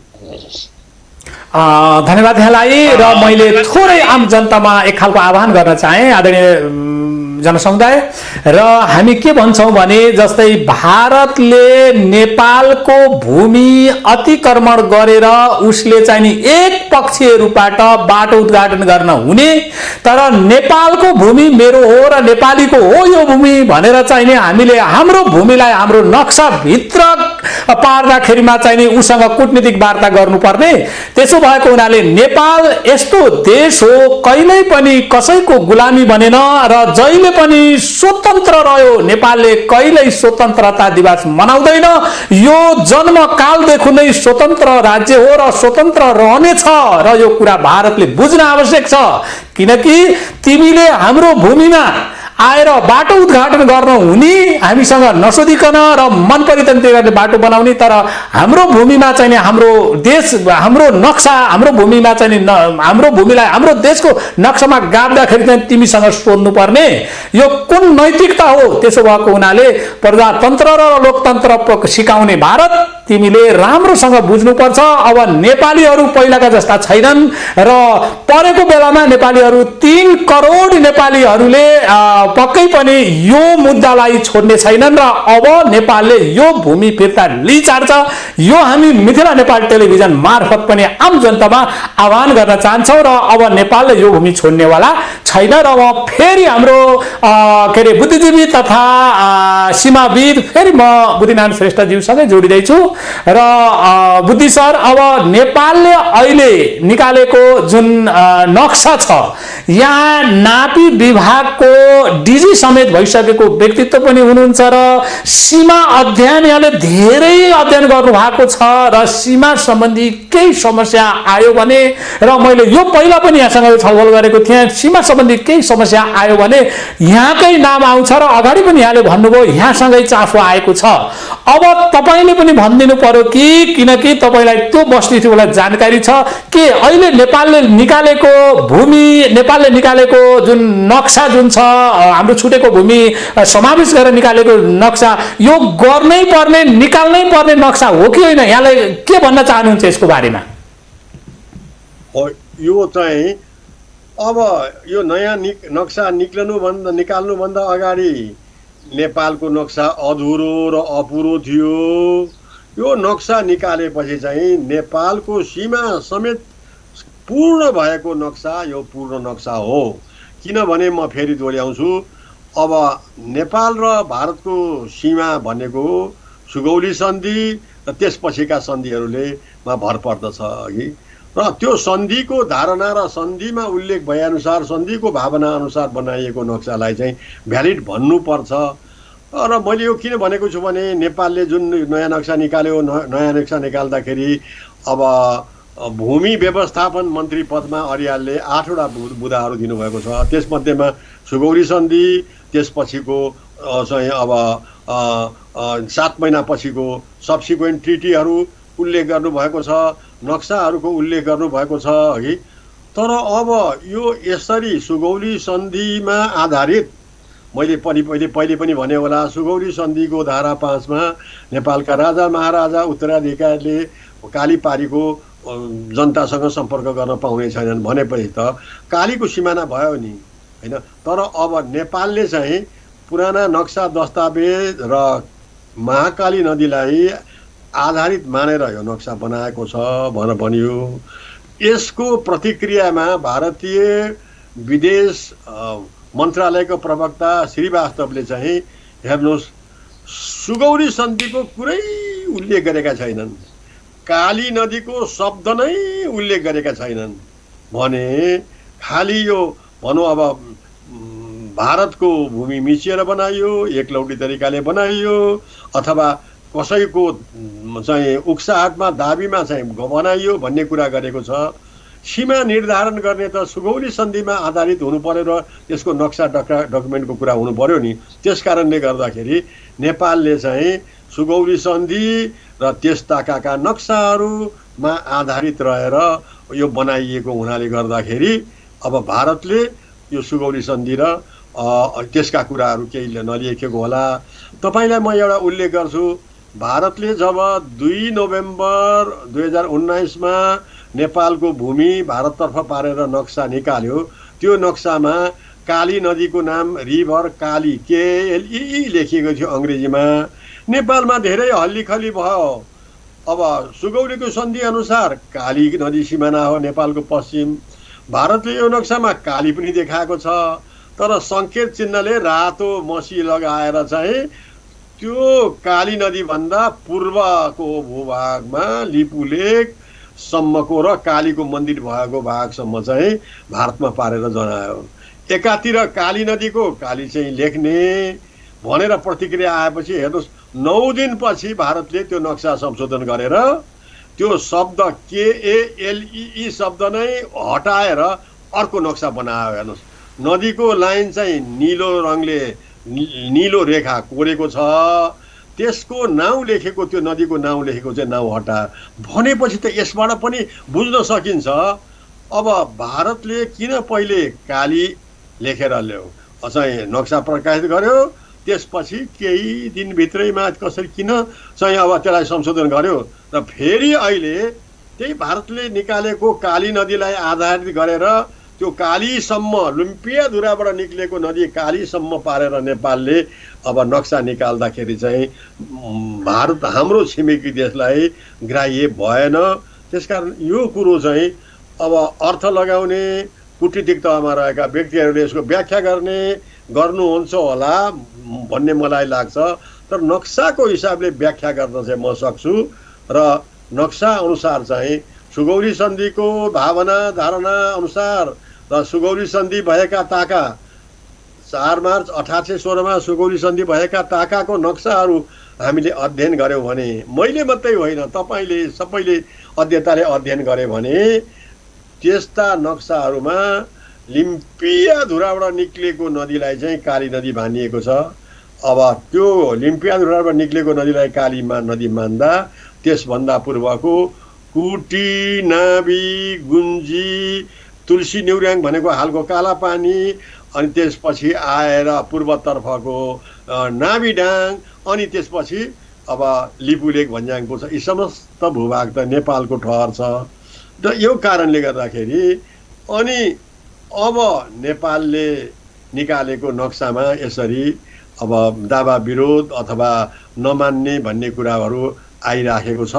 धन्यवाद यहाँलाई। र मैले थोरै आम जनतामा एक खालको आह्वान गर्न चाहे आदरणीय जनसमुदाय। र हामी के भन्छौँ भने जस्तै भारतले नेपालको भूमि अतिक्रमण गरेर उसले चाहिँ नि एक पक्षीय रूपबाट बाटो उद्घाटन गर्न हुने, तर नेपालको भूमि मेरो हो र नेपालीको हो यो भूमि भनेर चाहिँ नि हामीले हाम्रो भूमिलाई हाम्रो नक्साभित्र पार्दाखेरिमा चाहिँ नि उसँग कूटनीतिक वार्ता गर्नुपर्ने। त्यसो भएको हुनाले नेपाल यस्तो देश हो कहिल्यै पनि कसैको गुलामी बनेन र जहिले पनि स्वतन्त्र रह्यो। नेपालले कहिल्यै स्वतन्त्रता दिवस मनाउँदैन। यो जन्मकालदेखि नै स्वतन्त्र राज्य हो र स्वतन्त्र रहनेछ र यो कुरा भारतले बुझ्न आवश्यक छ। किनकि तिमीले हाम्रो भूमिमा आएर बाटो उद्घाटन गर्न हुने, हामीसँग नसोधिकन र मन परितन्त्र गर्ने बाटो बनाउने, तर हाम्रो भूमिमा चाहिँ नि हाम्रो देश हाम्रो नक्सा हाम्रो भूमिमा चाहिँ नि हाम्रो भूमिलाई हाम्रो देशको नक्सामा गाड्दाखेरि चाहिँ तिमीसँग सोध्नु पर्ने यो कुन नैतिकता हो? त्यसो भएको हुनाले प्रजातन्त्र र लोकतन्त्र सिकाउने भारत तिमीले राम्रोसँग बुझ्नुपर्छ। अब नेपालीहरू पहिलाका जस्ता छैनन् र परेको बेलामा नेपालीहरू 3 करोड नेपालीहरूले पक्कै पनि यो मुद्दालाई छोड्ने छैनन् र अब नेपालले यो भूमि फिर्ता लिइचार्छ। यो हामी मिथिला नेपाल टेलिभिजन मार्फत पनि आम जनतामा आह्वान गर्न चाहन्छौँ र अब नेपालले यो भूमि छोड्नेवाला छैन। र अब फेरि हाम्रो के अरे बुद्धिजीवी तथा सीमाविद फेरि म बुद्धिनारायण श्रेष्ठज्यूसँगै जोडिँदैछु। र बुद्धि सर, अब नेपालले अहिले निकालेको जुन नक्सा छ यहाँ नापी विभागको डिजी समेत भइसकेको व्यक्तित्व पनि हुनुहुन्छ र सीमा अध्ययन यहाँले धेरै अध्ययन गर्नु भएको छ र सीमा सम्बन्धी केही समस्या आयो भने, र मैले यो पहिला पनि यहाँसँग छलफल गरेको थिएँ, सीमा सम्बन्धी केही समस्या आयो भने यहाँकै नाम आउँछ र अगाडि पनि यहाँले भन्नुभयो यहाँसँगै चासो आएको छ। अब तपाईँले पनि भनिदिनु पर्यो कि किनकि तपाईँलाई त्यो वस्तुस्थितिलाई जानकारी छ कि अहिले नेपालले निकालेको भूमि, नेपालले निकालेको जुन नक्सा जुन छ हाम्रो छुटेको भूमि समावेश गरेर निकालेको नक्सा यो गर्नै पर्ने निकाल्नै पर्ने नक्सा हो कि होइन? यहाँलाई के भन्न चाहनुहुन्छ यसको बारेमा? यो चाहिँ अब यो नयाँ नक्सा निकाल्नुभन्दा अगाडि नेपालको नक्सा अधुरो र अपुरो थियो। यो नक्सा निकालेपछि चाहिँ नेपालको सीमा समेत पूर्ण भएको नक्सा यो पूर्ण नक्सा हो। किनभने म फेरि दोहोऱ्याउँछु, अब नेपाल र भारतको सीमा भनेको सुगौली सन्धि र त्यसपछिका सन्धिहरूले भर पर्दछ अघि, र त्यो सन्धिको धारणा र सन्धिमा उल्लेख भएअनुसार सन्धिको भावना अनुसार बनाइएको नक्सालाई चाहिँ भ्यालिड भन्नुपर्छ। र मैले यो किन भनेको छु भने नेपालले जुन नयाँ नक्सा निकाल्यो, नयाँ नक्सा निकाल्दाखेरि अब भूमि व्यवस्थापन मन्त्री पदमा अर्यालले 8वटा बुदाहरू दिनुभएको छ। त्यसमध्येमा सुगौली सन्धि, त्यसपछिको चाहिँ अब 7 महिनापछिको सब्सिक्वेन्ट ट्रिटीहरू उल्लेख गर्नुभएको छ, नक्साहरूको उल्लेख गर्नुभएको छ है। तर अब यो यसरी सुगौली सन्धिमा आधारित, मैले पहिले पनि भने होला, सुगौली सन्धिको धारा 5 मा नेपालका राजा महाराजा उत्तराधिकारीले कालीपारीको जनतासँग सम्पर्क गर्न पाउने छैनन् भनेपछि त कालीको सिमाना भयो नि हैन। तर अब नेपालले चाहिँ पुराना नक्सा दस्तावेज र महाकाली नदीलाई आधारित मानेर यो नक्सा बनाएको छ भनेर भनियो। यसको प्रतिक्रियामा भारतीय विदेश मन्त्रालयको प्रवक्ता श्रीवास्तवले चाहिँ हेर्नुहोस्, सुगौली सन्धिको कुरै उल्लेख गरेका छैनन्, काली नदीको शब्द नै उल्लेख गरेका छैनन् भने खालि यो भनौँ अब भारतको भूमि मिचिएर बनाइयो, एकलौटी तरिकाले बनाइयो, अथवा कसैको चाहिँ उक्साहटमा दाबीमा चाहिँ बनाइयो भन्ने कुरा गरेको छ। सीमा निर्धारण गर्ने त सुगौली सन्धिमा आधारित हुनु पर्यो र त्यसको नक्सा डकुमेन्टको कुरा हुनु पर्यो नि। त्यस कारणले गर्दाखेरि नेपालले चाहिँ सुगौली सन्धि र त्यस ताकाका नक्साहरूमा आधारित रहेर यो बनाइएको हुनाले गर्दाखेरि अब भारतले यो सुगौली सन्धि र त्यसका कुराहरू केही नलिएको होला। तपाईँलाई म एउटा उल्लेख गर्छु, भारतले जब 2 नोभेम्बर 2019 मा नेपालको भूमि भारततर्फ पारेर नक्सा निकाल्यो, त्यो नक्सामा काली नदीको नाम रिभर काली KLEE लेखिएको थियो अङ्ग्रेजीमा। नेपालमा धेरै हल्लीखल्ली भयो। अब सुगौलीको सन्धि अनुसार काली नदी सिमाना हो नेपालको पश्चिम। भारतले यो नक्सामा काली पनि देखाएको छ, तर सङ्केत चिन्हले रातो मसी लगाएर चाहिँ त्यो काली नदीभन्दा पूर्वको भूभागमा लिपुलेक सम्मको र कालीको मन्दिर भएको भागसम्म चाहिँ भारतमा पारेर जनायो। एकातिर काली नदीको काली चाहिँ लेख्ने भनेर प्रतिक्रिया आएपछि हेर्नुहोस्, 9 दिनपछि भारतले त्यो नक्सा संशोधन गरेर त्यो शब्द KALEE शब्द नै हटाएर अर्को नक्सा बनायो। हेर्नुहोस्, नदीको लाइन चाहिँ नीलो रङले नीलो रेखा कोरेको छ, त्यसको नाउँ लेखेको, त्यो नदीको नाउँ लेखेको चाहिँ नाउँ हटा भनेपछि त यसबाट पनि बुझ्न सकिन्छ अब भारतले किन पहिले काली लेखेर ल्यायो चाहिँ नक्सा प्रकाशित गर्यो, त्यसपछि केही दिनभित्रैमा कसरी किन चाहिँ अब त्यसलाई संशोधन गर्यो र फेरि अहिले त्यही भारतले निकालेको काली नदीलाई आधारित गरेर त्यो कालीसम्म लुम्पियाधुराबाट निक्लेको नदी कालीसम्म पारेर नेपालले अब नक्सा निकाल्दाखेरि चाहिँ भारत हाम्रो छिमेकी देशलाई ग्राह्य भएन। त्यसकारण यो कुरो चाहिँ अब अर्थ लगाउने कूटनीतिक तहमा रहेका व्यक्तिहरूले यसको व्याख्या गर्नुहुन्छ होला भन्ने मलाई लाग्छ। तर नक्साको हिसाबले व्याख्या गर्न चाहिँ म सक्छु र नक्सा अनुसार चाहिँ सुगौली सन्धिको भावना धारणा अनुसार र सुगौली सन्धि भएका ताका 4 मार्च 1816 मा सुगौली सन्धि भएका ताकाको नक्साहरू हामीले अध्ययन गर्यौँ भने, मैले मात्रै होइन तपाईँले सबैले अध्येताले अध्ययन गरे भने त्यस्ता नक्साहरूमा लिम्पियाधुराबाट निक्लेको नदीलाई चाहिँ काली नदी मानिएको छ। अब त्यो लिम्पियाधुराबाट निक्लेको नदीलाई काली नदी मान्दा त्यसभन्दा पूर्वको कुटी, नाभी, गुन्जी, तुलसी न्युर्याङ भनेको हालको कालापानी, अनि त्यसपछि आएर पूर्वतर्फको नाभिडाङ, अनि त्यसपछि अब लिपुलेक भन्ज्याङको छ। यी समस्त भूभाग त नेपालको ठहर छ र यो कारणले गर्दाखेरि अनि अब नेपालले निकालेको नक्सामा यसरी अब दावा विरोध अथवा नमान्ने भन्ने कुराहरू आइराखेको छ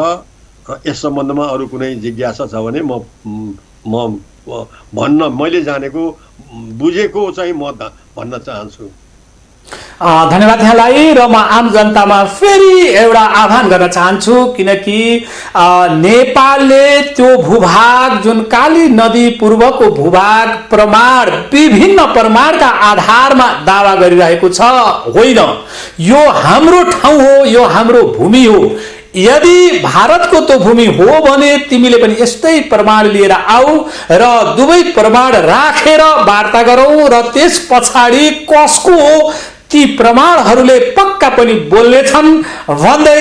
र यस सम्बन्धमा अरू कुनै जिज्ञासा छ भने म भन्न मैले जानेको बुझेको चाहिँ म भन्न चाहन्छु। धन्यवाद यहाँलाई र म आम जनतामा फेरि एउटा आह्वान गर्न चाहन्छु किनकि नेपालले त्यो भूभाग जुन काली नदी पूर्वको भूभाग प्रमाण विभिन्न प्रमाणका आधारमा दावा गरिरहेको छ होइन यो हाम्रो ठाउँ हो यो हाम्रो भूमि हो यदि भारतको त्यो भूमि हो भने तिमीले पनि यस्तै प्रमाण लिएर आऊ र दुवै प्रमाण राखेर वार्ता गरौँ र त्यस पछाडि कसको हो ती प्रमाणहरूले पक्का पनि बोल्नेछन् भन्दै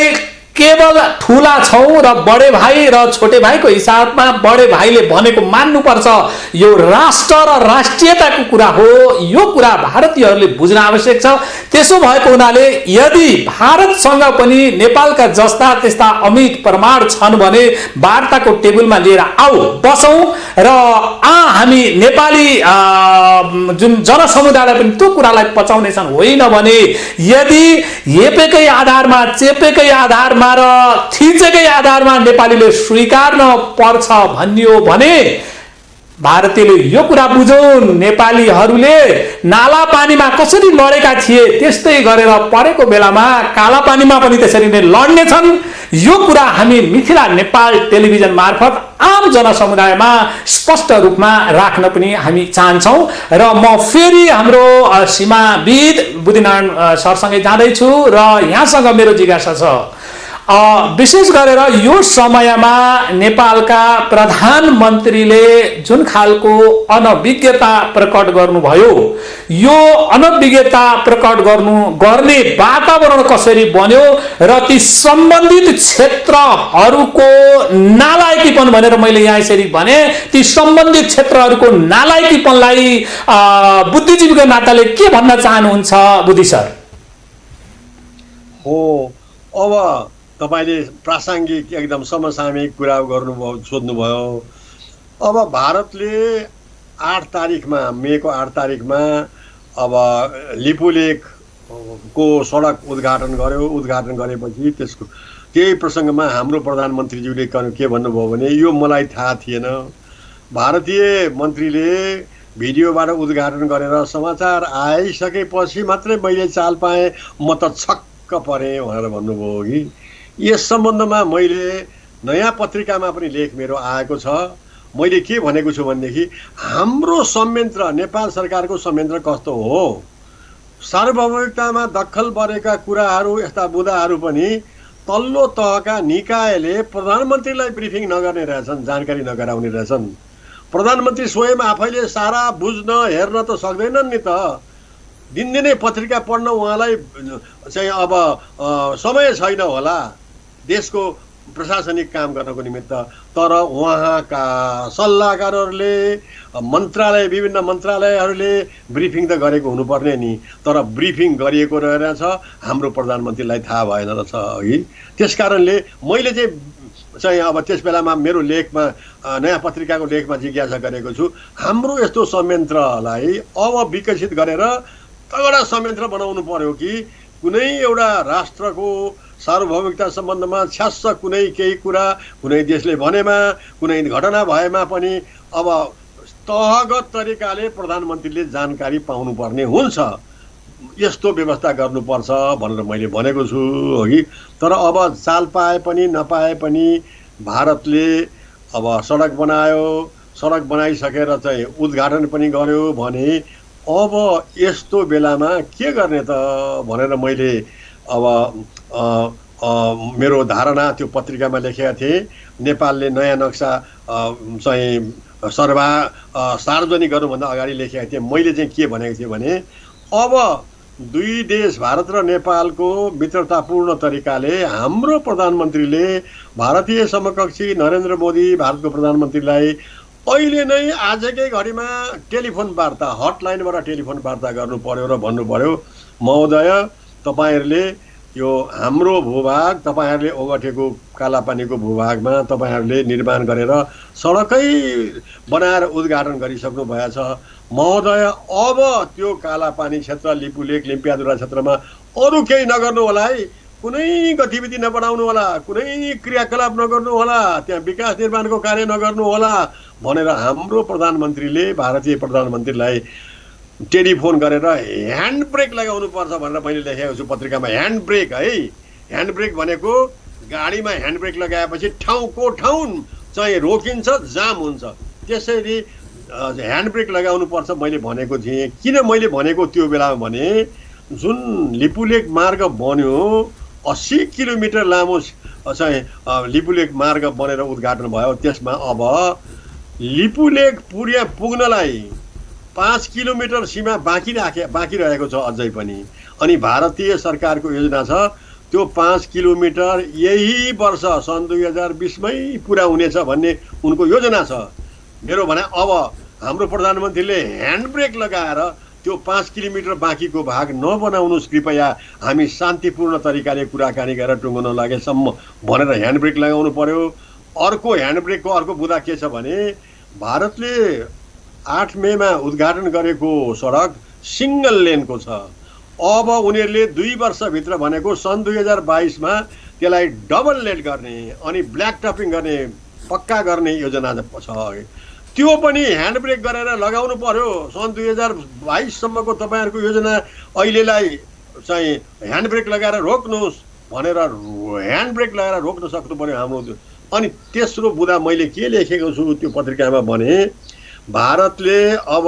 केवल ठुला छौं र बडे भाइ र छोटे भाइको हिसाबमा बडे भाइले भनेको मान्नुपर्छ यो राष्ट्र र राष्ट्रियताको कुरा हो यो कुरा भारतीयहरूले बुझ्न आवश्यक छ त्यसो भएको हुनाले यदि भारतसँग पनि नेपालका जस्ता त्यस्ता अमिट प्रमाण छन् भने वार्ताको टेबलमा लिएर आऊ बसौं र हामी नेपाली जुन जनसमुदायलाई पनि त्यो कुरालाई पचाउनेछन् होइन भने यदि हेपेकै आधारमा चेपेकै आधारमा र थिचेकै आधारमा नेपालीले स्वीकार्न पर्छ भनियो भने भारतीयले यो कुरा बुझौन् नेपालीहरूले नाला पानीमा कसरी लडेका थिए त्यस्तै गरेर परेको बेलामा काला पानीमा पनि त्यसरी नै लड्ने छन् यो कुरा हामी मिथिला नेपाल टेलिभिजन मार्फत आम जनसमुदायमा स्पष्ट रूपमा राख्न पनि हामी चाहन्छौं र म फेरि हाम्रो सीमाविद बुद्धिनारायण सरसँगै जाँदैछु र यहाँसँग मेरो जिज्ञासा छ विशेष गरेर यो समयमा नेपालका प्रधानमन्त्रीले जुन खालको अनभिज्ञता प्रकट गर्नुभयो यो अनभिज्ञता प्रकट गर्ने वातावरण कसरी बन्यो र ती सम्बन्धित क्षेत्रहरूको नालायकीपन भनेर मैले यहाँ यसरी भने ती सम्बन्धित क्षेत्रहरूको नालायकीपनलाई बुद्धिजीवीको नाताले के भन्न चाहनुहुन्छ बुद्धि सर? हो अब तपाईले प्रासङ्गिक एकदम समसामयिक कुरा गर्नुभयो सोध्नुभयो। अब भारतले 8 तारिखमा मेको 8 तारिखमा अब लिपुलेखको सडक उद्घाटन गर्यो। उद्घाटन गरेपछि त्यसको त्यही प्रसङ्गमा हाम्रो प्रधानमन्त्रीज्यूले के भन्नुभयो भने यो मलाई थाहा थिएन, भारतीय मन्त्रीले भिडियोबाट उद्घाटन गरेर समाचार आइसकेपछि मात्रै मैले चाल पाएँ, म त छक्क परेँ भनेर भन्नुभयो कि यस सम्बन्धमा मैले नयाँ पत्रिकामा पनि लेख मेरो आएको छ। मैले के भनेको छु भनेदेखि हाम्रो संयन्त्र नेपाल सरकारको संयन्त्र कस्तो हो, सार्वभौमिकतामा दखल परेका कुराहरू यस्ता बुदाहरू पनि तल्लो तहका निकायले प्रधानमन्त्रीलाई ब्रिफिङ नगर्ने रहेछन्, जानकारी नगराउने रहेछन्। प्रधानमन्त्री स्वयं आफैले सारा बुझ्न हेर्न त सक्दैनन् नि त। दिनदिनै पत्रिका पढ्न उहाँलाई चाहिँ अब समय छैन होला देशको प्रशासनिक काम गर्नको निमित्त, तर उहाँका सल्लाहकारहरूले मन्त्रालय विभिन्न मन्त्रालयहरूले ब्रिफिङ त गरेको हुनुपर्ने नि, तर ब्रिफिङ गरिएको रहेछ हाम्रो प्रधानमन्त्रीलाई थाहा भएन रहेछ है। त्यसकारणले मैले चाहिँ अब त्यस बेलामा मेरो लेखमा नयाँ पत्रिकाको लेखमा जिज्ञासा गरेको छु, हाम्रो यस्तो संयन्त्रलाई अब विकसित गरेर तगडा संयन्त्र बनाउनु पर्यो कि कुनै एउटा राष्ट्रको सार्वभौमिकता सम्बन्धमा छ्यास्स कुनै केही कुरा कुनै देशले भनेमा कुनै घटना भएमा पनि अब तहगत तरिकाले प्रधानमन्त्रीले जानकारी पाउनुपर्ने हुन्छ, यस्तो व्यवस्था गर्नुपर्छ भनेर मैले भनेको छु हगि। तर अब चाल पाए पनि नपाए पनि भारतले अब सडक बनायो, सडक बनाइसकेर चाहिँ उद्घाटन पनि गर्यो भने अब यस्तो बेलामा के गर्ने त भनेर मैले अब मेरो धारणा त्यो पत्रिकामा लेखेका थिएँ। नेपालले नयाँ नक्सा चाहिँ सार्वजनिक गर्नुभन्दा अगाडि लेखेका थिएँ। मैले चाहिँ के भनेको थिएँ भने अब दुई देश भारत र नेपालको मित्रतापूर्ण तरिकाले हाम्रो प्रधानमन्त्रीले भारतीय समकक्षी नरेन्द्र मोदी भारतको प्रधानमन्त्रीलाई अहिले नै आजकै घडीमा टेलिफोन वार्ता हटलाइनबाट टेलिफोन वार्ता गर्नु पर्यो र भन्नु पर्यो, महोदय तपाईहरुले यो हाम्रो भूभाग तपाईहरुले ओगटेको कालापानीको भूभागमा तपाईहरुले निर्माण गरेर सडकै बनाएर उद्घाटन गरिसक्नु भएछ महोदय, अब त्यो कालापानी क्षेत्र लिपुलेक लिम्पियादुरा क्षेत्रमा अरु केही नगर्नु होला है, कुनै गतिविधि नबढाउनु होला, कुनै क्रियाकलाप नगर्नु होला, त्यहाँ विकास निर्माणको कार्य नगर्नु होला भनेर हाम्रो प्रधानमन्त्रीले भारतीय प्रधानमन्त्रीलाई टेलिफोन गरेर ह्यान्ड ब्रेक लगाउनु पर्छ भनेर मैले लेखेको छु पत्रिकामा। ह्यान्ड ब्रेक है, ह्यान्ड ब्रेक भनेको गाडीमा ह्यान्ड ब्रेक लगाएपछि ठाउँको ठाउँ चाहिँ रोकिन्छ, जाम हुन्छ। त्यसरी ह्यान्ड ब्रेक लगाउनु पर्छ मैले भनेको थिएँ। किन मैले भनेको त्यो बेलामा भने जुन लिपुलेक मार्ग बन्यो 80 किलोमिटर लामो चाहिँ लिपुलेक मार्ग बनेर उद्घाटन भयो, त्यसमा अब लिपुलेक पुग्नलाई 5 किलोमिटर सीमा बाँकी रहेको छ अझै पनि। अनि भारतीय सरकारको योजना छ त्यो 5 किलोमिटर यही वर्ष सन् 2020मै पुरा हुनेछ भन्ने उनको योजना छ। मेरो भनाइ अब हाम्रो प्रधानमन्त्रीले ह्यान्ड ब्रेक लगाएर त्यो 5 किलोमिटर बाँकीको भाग नबनाउनुहोस् कृपया, हामी शान्तिपूर्ण तरिकाले कुराकानी गरेर टुङ्गन लागेसम्म भनेर ह्यान्ड ब्रेक लगाउनु पर्यो। अर्को ह्यान्ड ब्रेकको अर्को बुदा के छ भने भारतले 8 मेमा उद्घाटन गरेको सडक सिङ्गल लेनको छ। अब उनीहरूले 2 वर्षभित्र भनेको सन् 2022मा त्यसलाई डबल लेन गर्ने अनि ब्ल्याक टपिङ गर्ने, पक्का गर्ने योजना छ। त्यो पनि ह्यान्ड ब्रेक गरेर लगाउनु पर्यो। सन् 2022सम्मको तपाईँहरूको योजना अहिलेलाई चाहिँ ह्यान्ड ब्रेक लगाएर रोक्नुहोस् भनेर ह्यान्ड ब्रेक लगाएर रोक्न सक्नु पर्यो हाम्रो। अनि तेस्रो बुदा मैले के लेखेको छु त्यो पत्रिकामा भने भारतले अब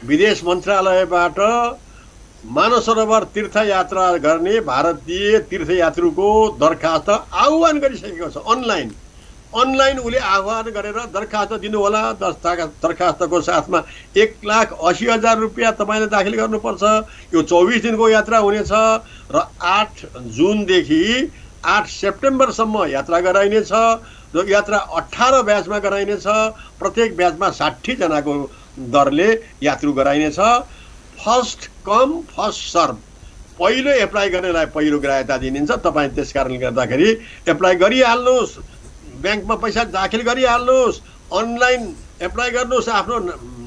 विदेश मन्त्रालयबाट मानव सरोवर तीर्थयात्रा गर्ने भारतीय तीर्थयात्रीको दरखास्त आह्वान गरिसकेको छ। अनलाइन उसले आह्वान गरेर दरखास्त दिनुहोला। दरखास्तको साथमा 1,80,000 रुपियाँ तपाईँले दाखिल गर्नुपर्छ। यो 24 दिनको यात्रा हुनेछ र 8 जुनदेखि 8 सेप्टेम्बरसम्म यात्रा गराइनेछ र यात्रा 18 ब्याचमा गराइनेछ। प्रत्येक ब्याचमा 60 जनाको दरले यात्रु गराइनेछ। फर्स्ट कम फर्स्ट सर्भ, पहिलो एप्लाई गर्नेलाई पहिलो ग्राह्यता दिइन्छ। तपाईँ त्यस कारणले गर्दाखेरि एप्लाई गरिहाल्नुहोस्, ब्याङ्कमा पैसा दाखिल गरिहाल्नुहोस्, अनलाइन एप्लाई गर्नुहोस् आफ्नो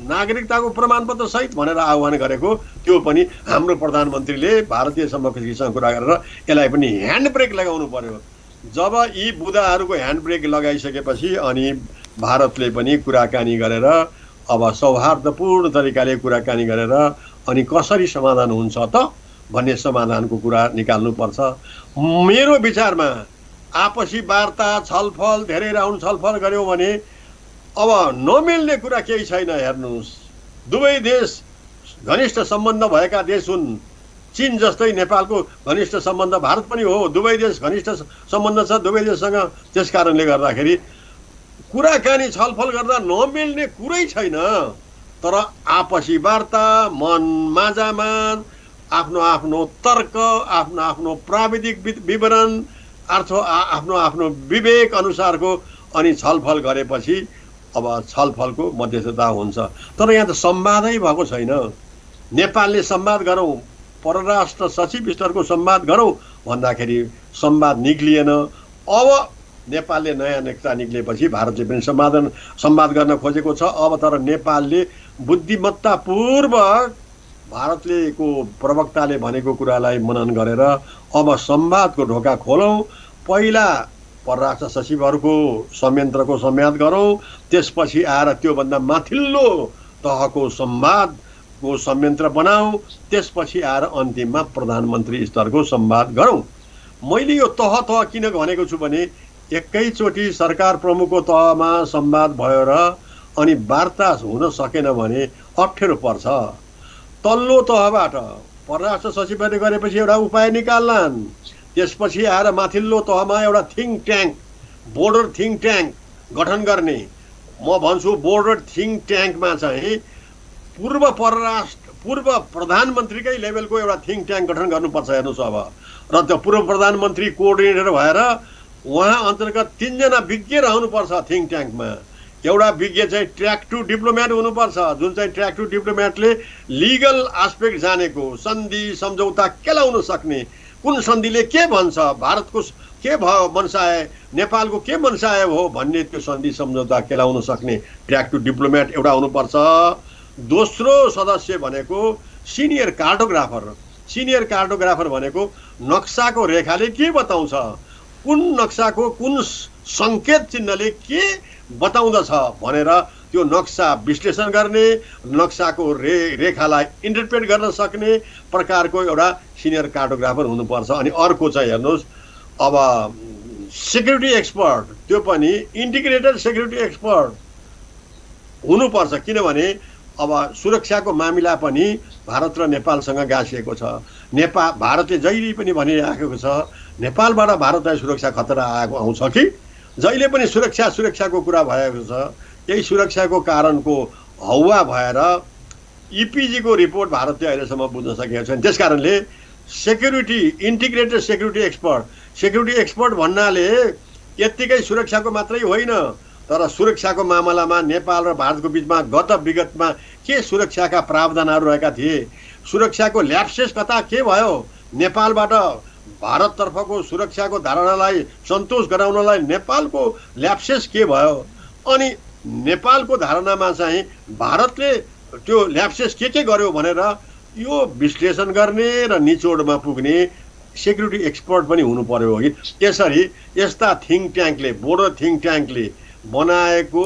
नागरिकताको प्रमाणपत्र सहित भनेर आह्वान गरेको। त्यो पनि हाम्रो प्रधानमन्त्रीले भारतीय समकक्षीसँग कुरा गरेर यसलाई पनि ह्यान्ड ब्रेक लगाउनु पर्यो। जब यी बुदाहरूको ह्यान्ड ब्रेक लगाइसकेपछि अनि भारतले पनि कुराकानी गरेर अब सौहार्दपूर्ण तरिकाले कुराकानी गरेर अनि कसरी समाधान हुन्छ त भन्ने समाधानको कुरा निकाल्नुपर्छ। मेरो विचारमा आपसी वार्ता छलफल धेरै राउन्ड छलफल गर्यो भने अब नमिल्ने कुरा केही छैन। हेर्नुहोस्, दुवै देश घनिष्ठ सम्बन्ध भएका देश हुन्। चीन जस्तै नेपालको घनिष्ठ सम्बन्ध भारत पनि हो। दुवै देश घनिष्ठ सम्बन्ध छ दुवै देशसँग। त्यस कारणले गर्दाखेरि कुराकानी छलफल गर्दा नमिल्ने कुरै छैन। तर आपसी वार्ता, मन माझामान, आफ्नो आफ्नो तर्क, आफ्नो आफ्नो प्राविधिक विवरण, आफ्नो आफ्नो विवेक अनुसारको अनि छलफल गरेपछि अब छलफलको मध्यस्थता हुन्छ। तर यहाँ त संवादै भएको छैन। नेपालले संवाद गरौँ, परराष्ट्र सचिव स्तरको संवाद गरौँ भन्दाखेरि संवाद निक्लिएन। अब नेपालले नयाँ नेता निक्लेपछि भारतले पनि संवाद गर्न खोजेको छ। अब तर नेपालले बुद्धिमत्तापूर्वक भारतले को प्रवक्ताले भनेको कुरालाई मनन गरेर अब संवादको ढोका खोलौँ। पहिला परराष्ट्र सचिवहरूको संयन्त्रको संवाद गरौँ, त्यसपछि आएर त्योभन्दा माथिल्लो तहको संवादको संयन्त्र बनाऊ, त्यसपछि आएर अन्तिममा प्रधानमन्त्री स्तरको संवाद गरौँ। मैले यो तह किन भनेको छु भने एकैचोटि सरकार प्रमुखको तहमा संवाद भयो र अनि वार्ता हुन सकेन भने अप्ठ्यारो पर्छ। तल्लो तहबाट परराष्ट्र सचिवले गरेपछि एउटा उपाय निकाल्लान्, त्यसपछि आएर माथिल्लो तहमा एउटा think tank, border think tank गठन गर्ने। म भन्छु बोर्डर थिङ्क ट्याङ्कमा चाहिँ पूर्व प्रधानमन्त्रीकै लेभलको एउटा थिङ्क ट्याङ्क गठन गर्नुपर्छ। हेर्नुहोस् अब र त्यो पूर्व प्रधानमन्त्री कोअर्डिनेटर भएर उहाँ अन्तर्गत 3 जना विज्ञ रहनुपर्छ थिङ्क ट्याङ्कमा। एउटा विज्ञ चाहिँ ट्र्याक टु डिप्लोमेट हुनुपर्छ, जुन चाहिँ ट्र्याक टु डिप्लोमेटले लिगल एस्पेक्ट जानेको, सन्धि सम्झौता केलाउन सक्ने, कुन सन्धिले के भन्छ, भारतको के भयो मनसाय, नेपालको के मनसाय हो भन्ने त्यो सन्धि सम्झौता केलाउन सक्ने ट्र्याक टु डिप्लोमेट एउटा हुनुपर्छ। दोस्रो सदस्य भनेको सिनियर कार्टोग्राफर। सिनियर कार्टोग्राफर भनेको नक्साको रेखाले के बताउँछ, कुन नक्साको कुन सङ्केत चिन्हले के बताउँदछ भनेर त्यो नक्सा विश्लेषण गर्ने, नक्साको रेखालाई इन्टरप्रेट गर्न सक्ने प्रकारको एउटा सिनियर कार्टोग्राफर हुनुपर्छ। अनि अर्को चाहिँ हेर्नुहोस्, अब सेक्युरिटी एक्सपर्ट, त्यो पनि इन्टिग्रेटेड सेक्युरिटी एक्सपर्ट हुनुपर्छ। किनभने अब सुरक्षाको मामिला पनि भारत र नेपालसँग गाँसिएको छ। भारतले जहिले पनि भनिराखेको छ नेपालबाट भारतलाई सुरक्षा खतरा आउँछ कि जहिले पनि सुरक्षाको कुरा भएको छ। यही सुरक्षाको कारणको हौवा भएर इपिजीको रिपोर्ट भारतले अहिलेसम्म बुझ्न सकेको छैन। त्यस कारणले सेक्युरिटी इन्टिग्रेटेड सेक्युरिटी एक्सपर्ट भन्नाले यत्तिकै सुरक्षाको मात्रै होइन, तर सुरक्षाको मामलामा नेपाल र भारतको बिचमा विगतमा के सुरक्षाका प्रावधानहरू रहेका थिए, सुरक्षाको ल्याप्सेस कता के भयो, नेपालबाट भारततर्फको सुरक्षाको धारणालाई सन्तोष गराउनलाई नेपालको ल्याप्सेस के भयो, अनि नेपालको धारणामा चाहिँ भारतले त्यो ल्याप्सेस के गर्यो भनेर यो विश्लेषण गर्ने र निचोडमा पुग्ने सेक्युरिटी एक्सपर्ट पनि हुनु पर्यो कि। यसरी यस्ता थिङ्क ट्याङ्कले, बोर्डर थिङ्क ट्याङ्कले बनाएको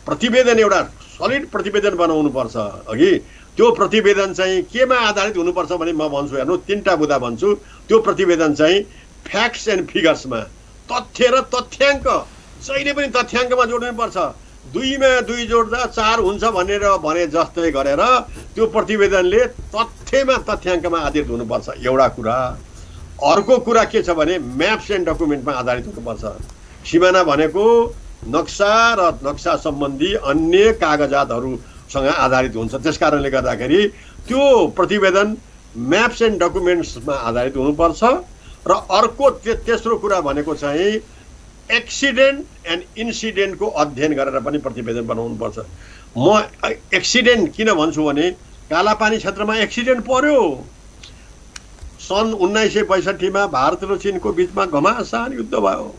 प्रतिवेदन एउटा सलिड प्रतिवेदन बनाउनुपर्छ अघि। त्यो प्रतिवेदन चाहिँ केमा आधारित हुनुपर्छ भने म भन्छु, हेर्नु 3टा बुँदा भन्छु। त्यो प्रतिवेदन चाहिँ फ्याक्ट्स एन्ड फिगर्समा, तथ्य र तथ्याङ्क, जहिले पनि तथ्याङ्कमा जोड्नुपर्छ। 2 मा 2 जोड्दा 4 हुन्छ भने जस्तै गरेर त्यो प्रतिवेदनले तथ्याङ्कमा आधारित हुनुपर्छ, एउटा कुरा। अर्को कुरा के छ भने म्याप्स एन्ड डकुमेन्टमा आधारित हुनुपर्छ। सिमाना भनेको नक्सा र नक्सा सम्बन्धी अन्य कागजातहरूसँग आधारित हुन्छ। त्यस कारणले गर्दाखेरि त्यो प्रतिवेदन म्याप्स एन्ड डकुमेन्ट्समा आधारित हुनुपर्छ। र अर्को तेस्रो कुरा भनेको चाहिँ एक्सिडेन्ट एन्ड इन्सिडेन्टको अध्ययन गरेर पनि प्रतिवेदन बनाउनुपर्छ। म एक्सिडेन्ट किन भन्छु भने कालापानी क्षेत्रमा एक्सिडेन्ट पर्यो। सन् 1962 मा भारत र चीनको बिचमा घमासान युद्ध भयो।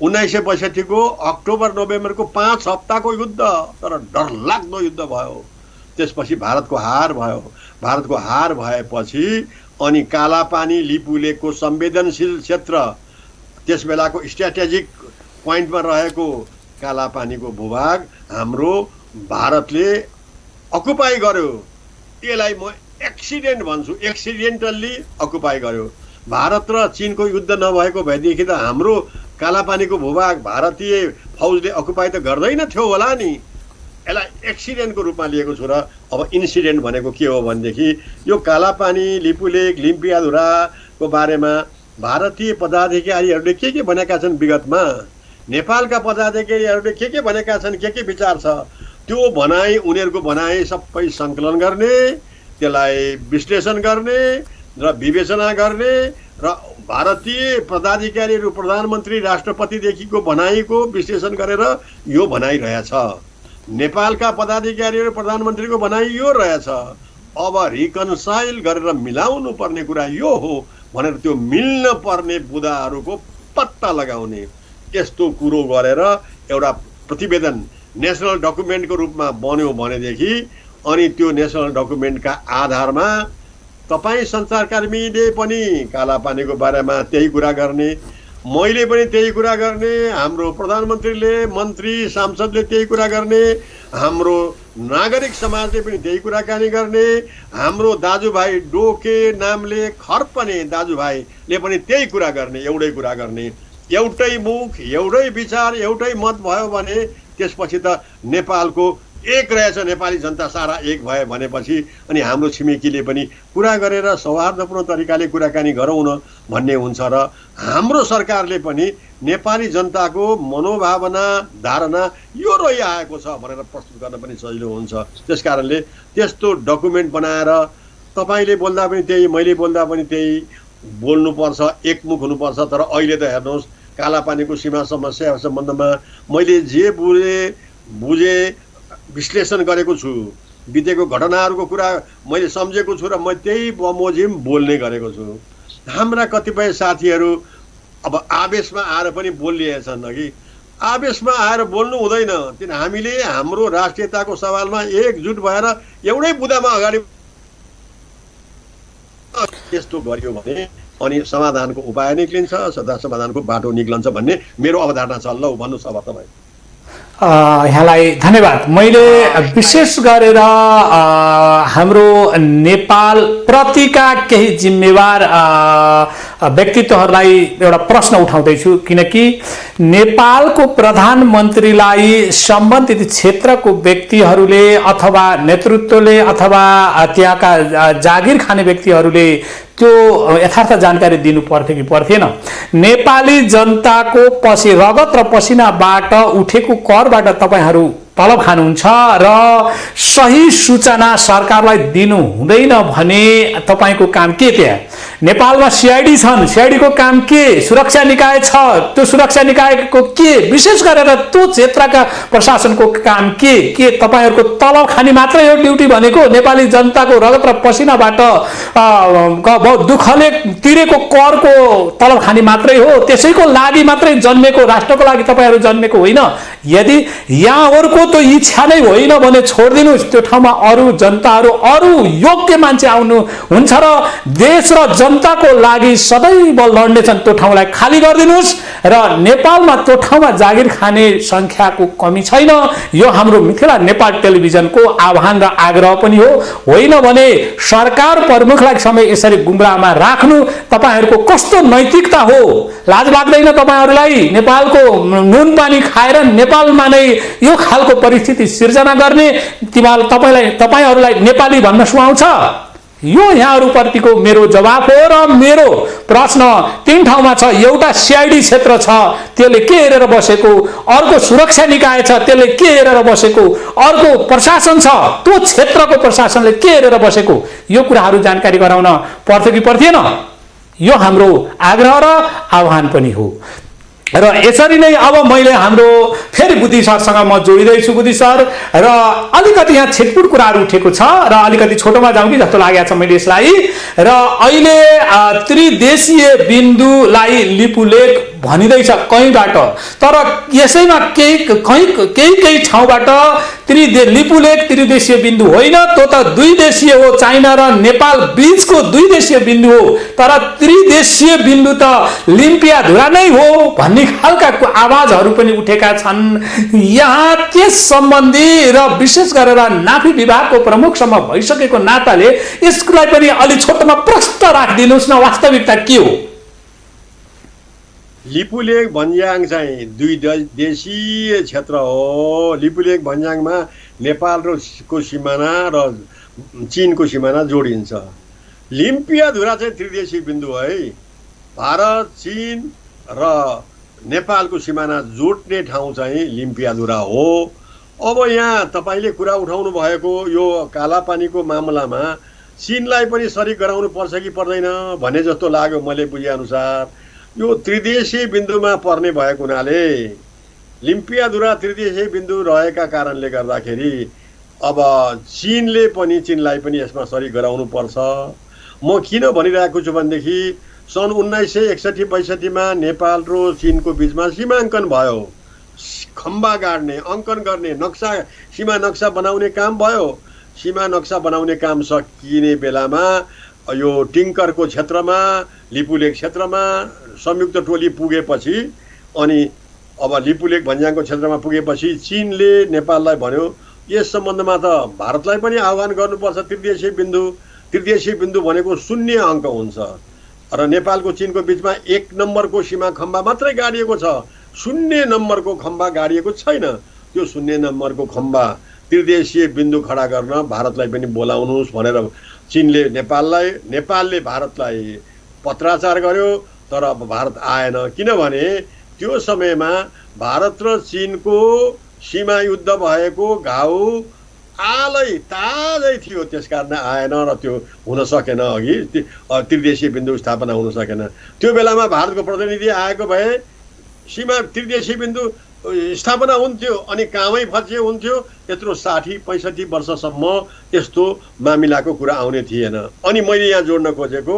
1962 को अक्टोबर नोभेम्बरको 5 हप्ताको युद्ध, तर डरलाग्दो युद्ध भयो। त्यसपछि भारतको हार भयो। भारतको हार भएपछि अनि कालापानी लिपुलेकको संवेदनशील क्षेत्र, त्यस बेलाको स्ट्र्याटेजिक पोइन्टमा रहेको कालापानीको भूभाग हाम्रो भारतले अकुपाई गर्यो। यसलाई म एक्सिडेन्ट भन्छु, एक्सिडेन्टल्ली अकुपाई गर्यो। भारत र चीनको युद्ध नभएको भएदेखि त हाम्रो कालापानीको भूभाग भारतीय फौजले अकुपाई त गर्दैन थियो होला नि। यसलाई एक्सिडेन्टको रूपमा लिएको छु। र अब इन्सिडेन्ट भनेको के हो भनेदेखि यो कालापानी, लिपुलेक, लिम्पियाधुराको बारेमा भारतीय पदाधिकारीहरूले के भनेका छन् विगतमा, नेपालका पदाधिकारीहरूले के भनेका छन्, के विचार छ, त्यो भनाइ, उनीहरूको भनाइ सबै सङ्कलन गर्ने, त्यसलाई विश्लेषण गर्ने र विवेचना गर्ने र भारतीय पदाधिकारीहरू, प्रधानमन्त्री, राष्ट्रपतिदेखिको भनाइको विश्लेषण गरेर यो भनाइ रहेछ। नेपालका पदाधिकारीहरू, प्रधानमन्त्रीको भनाइ यो रहेछ। अब रिकन्साइल गरेर मिलाउनु पर्ने कुरा यो हो भनेर त्यो मिल्न पर्ने बुदाहरूको पत्ता लगाउने, यस्तो कुरो गरेर एउटा प्रतिवेदन नेसनल डकुमेन्टको रूपमा बन्यो भनेदेखि अनि त्यो नेसनल डकुमेन्टका आधारमा तपाईँ सञ्चारकर्मीले पनि कालापानीको बारेमा त्यही कुरा गर्ने, मैले पनि त्यही कुरा गर्ने, हाम्रो प्रधानमन्त्रीले, मन्त्री, सांसदले त्यही कुरा गर्ने, हाम्रो नागरिक समाजले पनि त्यही कुराकानी गर्ने, हाम्रो दाजुभाइ डोके नामले खर्पने दाजुभाइले पनि त्यही कुरा गर्ने, एउटै कुरा गर्ने। एउटै मुख, एउटै विचार, एउटै मत भयो भने त्यसपछि त नेपालको एक रहेछ, नेपाली जनता सारा एक भए भनेपछि अनि हाम्रो छिमेकीले पनि कुरा गरेर सौहार्दपूर्ण तरिकाले कुराकानी गरौँ न भन्ने हुन्छ। र हाम्रो सरकारले पनि नेपाली जनताको मनोभावना, धारणा यो रहिआएको छ भनेर प्रस्तुत गर्न पनि सजिलो हुन्छ। त्यस कारणले त्यस्तो डकुमेन्ट बनाएर तपाईँले बोल्दा पनि त्यही, मैले बोल्दा पनि त्यही बोल्नुपर्छ, एकमुख हुनुपर्छ। तर अहिले त हेर्नुहोस्, कालापानीको सीमा समस्या सम्बन्धमा मैले जे बुझे विश्लेषण गरेको छु, बितेको घटनाहरूको कुरा मैले सम्झेको छु र म त्यही बमोजिम बोल्ने गरेको छु। हाम्रा कतिपय साथीहरू अब आवेशमा आएर पनि बोलिरहेछन् कि आवेशमा आएर बोल्नु हुँदैन। किन हामीले हाम्रो राष्ट्रियताको सवालमा एकजुट भएर एउटै बुदामा अगाडि त्यस्तो गरियो भने अनि समाधानको उपाय निक्लिन्छ, समाधानको बाटो निक्लन्छ भन्ने मेरो अवधारणा छ। ल भन्नुहोस् अब तपाईँ। यहाँलाई धन्यवाद। मैले विशेष गरेर हाम्रो नेपाल प्रतिका केही जिम्मेवार व्यक्तित्वहरूलाई एउटा प्रश्न उठाउँदैछु, किनकि नेपालको प्रधानमन्त्रीलाई सम्बन्धित क्षेत्रको व्यक्तिहरूले अथवा नेतृत्वले अथवा त्यहाँका जागिर खाने व्यक्तिहरूले त्यो यथार्थ जानकारी दिनु पर्थ्यो कि पर्थेन? नेपाली जनताको रगत र पसिनाबाट उठेको करबाट तपाईँहरू तलब खानुहुन्छ र सही सूचना सरकारलाई दिनु हुँदैन भने तपाईँको काम के त्यहाँ? नेपालमा सिआइडी छन्, सिआइडीको काम के? सुरक्षा निकाय छ, त्यो सुरक्षा निकायको के? विशेष गरेर त्यो क्षेत्रका प्रशासनको काम के? तपाईँहरूको तलब खानी मात्रै हो ड्युटी भनेको? नेपाली जनताको रगत र पसिनाबाट बहुत दुःखले तिरेको करको तलब खानी मात्रै हो? त्यसैको लागि मात्रै जन्मेको, राष्ट्रको लागि तपाईँहरू जन्मेको होइन? यदि यहाँहरूको त्यो इच्छा नै होइन भने छोडिदिनुहोस्। त्यो ठाउँमा अरू जनताहरू, अरू योग्य मान्छे आउनु हुन्छ र देश र जनताको लागि सदैव लड्नेछन्। त्यो ठाउँलाई खाली गरिदिनुहोस् र नेपालमा त्यो ठाउँमा जागिर खाने संख्याको कमी छैन। यो हाम्रो मिथिला नेपाल टेलिभिजनको आह्वान र आग्रह पनि हो। होइन भने सरकार प्रमुखलाई समय यसरी गुमराहमा राख्नु तपाईँहरूको कस्तो नैतिकता हो? लाज लाग्दैन तपाईँहरूलाई? नेपालको नुन पानी खाएर नेपालमा नै यो खालको परिस्थिति सिर्जना गर्ने तपाईँहरूलाई नेपाली भन्न सुहाउँछ? यो यहाँहरूप्रतिको मेरो जवाफ हो र मेरो प्रश्न तीन ठाउँमा छ। एउटा सिआइडी क्षेत्र छ, त्यसले के हेरेर बसेको? अर्को सुरक्षा निकाय छ, त्यसले के हेरेर बसेको? अर्को प्रशासन छ, त्यो क्षेत्रको प्रशासनले के हेरेर बसेको? यो कुराहरू जानकारी गराउन पर्थ्यो कि पर्थेन? यो हाम्रो आग्रह र आह्वान पनि हो। र यसरी नै अब मैले हाम्रो फेरि बुद्धि सरसँग म जोडिँदैछु। बुद्धि सर, र अलिकति यहाँ छिटपुट कुराहरू उठेको छ र अलिकति छोटोमा जाउँ कि जस्तो लागेको छ मैले यसलाई। र अहिले त्रिदेशीय बिन्दुलाई लिपुलेख भनिँदैछ कहीँबाट, तर यसैमा केही ठाउँबाट लिपुलेख त्रिदेशीय बिन्दु होइन, त्यो त द्विदेशीय हो। चाइना र नेपाल बीचको द्विदेशीय बिन्दु हो, तर त्रिदेशीय बिन्दु त लिम्पियाधुरा नै हो भन्ने खालका आवाजहरू पनि उठेका छन्। यहाँ त्यस सम्बन्धी र विशेष गरेर नाफी विभागको प्रमुखसम्म भइसकेको नाताले यसलाई पनि अलि छोटोमा प्रश्न राखिदिनुहोस् न, वास्तविकता के हो? लिपुलेख भन्ज्याङ चाहिँ द्विदेशीय क्षेत्र हो। लिपुलेख भन्ज्याङमा नेपाल को सिमाना र चीनको सिमाना जोडिन्छ। लिम्पियाधुरा चाहिँ त्रिदेशीय बिन्दु है। भारत, चीन र नेपालको सिमाना जोड्ने ठाउँ चाहिँ लिम्पियाधुरा हो। अब यहाँ तपाईँले कुरा उठाउनु भएको यो कालापानीको मामलामा चीनलाई पनि सरिक गराउनु पर्छ कि पर्दैन भने जस्तो लाग्यो मैले बुझेअनुसार। यो त्रिदेशीय बिन्दुमा पर्ने भएको हुनाले लिम्पियाधुरा त्रिदेशीय बिन्दु रहेका कारणले गर्दाखेरि अब चीनलाई पनि यसमा सरिक गराउनु पर्छ। म किन भनिरहेको छु भनेदेखि सन् 1961-62 मा नेपाल र चीनको बीचमा सीमाङ्कन भयो। खम्बा गाड्ने, अङ्कन गर्ने, सीमा नक्सा बनाउने काम भयो। सीमा नक्सा बनाउने काम सकिने बेलामा यो टिङ्करको क्षेत्रमा, लिपुलेख क्षेत्रमा संयुक्त टोली पुगेपछि अनि अब लिपुलेख भन्ज्याङको क्षेत्रमा पुगेपछि चीनले नेपाललाई भन्यो यस सम्बन्धमा त भारतलाई पनि आह्वान गर्नुपर्छ। त्रिदेशीय बिन्दु भनेको 0 अङ्क हुन्छ र नेपालको चीनको बीचमा 1 नम्बरको सीमा खम्बा मात्रै गाडिएको छ, 0 नम्बरको खम्बा गाडिएको छैन। त्यो 0 नम्बरको खम्बा त्रिदेशीय बिन्दु खडा गर्न भारतलाई पनि बोलाउनुहोस् भनेर नेपालले भारतलाई पत्राचार गर्यो, तर अब भारत आएन। किनभने त्यो समयमा भारत र चीनको सीमा युद्ध भएको घाउ ताजै थियो, त्यसकारण आएन र त्यो हुन सकेन। अघि त्रिदेशीय बिन्दु स्थापना हुन सकेन। त्यो बेलामा भारतको प्रतिनिधि आएको भए सीमा त्रिदेशीय बिन्दु स्थापना हुन्थ्यो अनि कामै फच्चे हुन्थ्यो। यत्रो 60-65 वर्षसम्म यस्तो मामिलाको कुरा आउने थिएन। अनि मैले यहाँ जोड्न खोजेको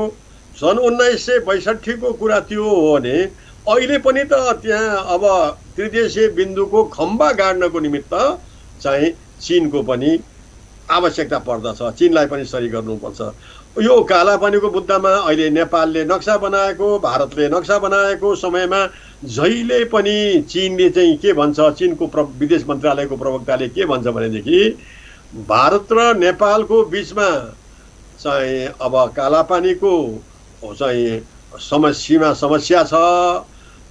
सन् 1962 को कुरा त्यो हो भने अहिले पनि त त्यहाँ अब त्रिदेशीय बिन्दुको खम्बा गाड्नको निमित्त चाहिँ चीनको पनि आवश्यकता पर्दछ, चीनलाई पनि सही गर्नुपर्छ। यो कालापानीको मुद्दामा अहिले नेपालले नक्सा बनाएको, भारतले नक्सा बनाएको समयमा जहिले पनि चीनले चाहिँ के भन्छ, चीनको विदेश मन्त्रालयको प्रवक्ताले के भन्छ भनेदेखि भारत र नेपालको बिचमा चाहिँ अब कालापानीको चाहिँ सीमा समस्या छ।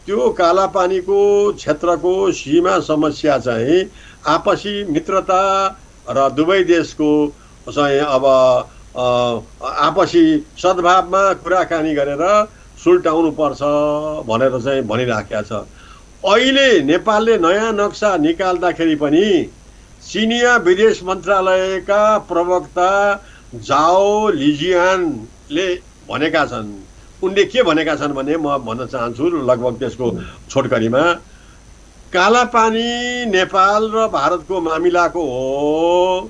त्यो कालापानीको क्षेत्रको सीमा समस्या चाहिँ आपसी मित्रता र दुवै देशको चाहिँ अब आपसी सद्भावमा कुराकानी गरेर सुल्टाउनु पर्छ भनेर चाहिँ भनिराखेका छ। अहिले नेपालले नयाँ नक्सा निकाल्दाखेरि पनि चिनिया विदेश मन्त्रालयका प्रवक्ता जाओ लिजियानले भनेका छन्। उनले के भनेका छन् भने म भन्न चाहन्छु लगभग त्यसको छोटकरीमा, कालापानी नेपाल र भारतको मामिलाको हो।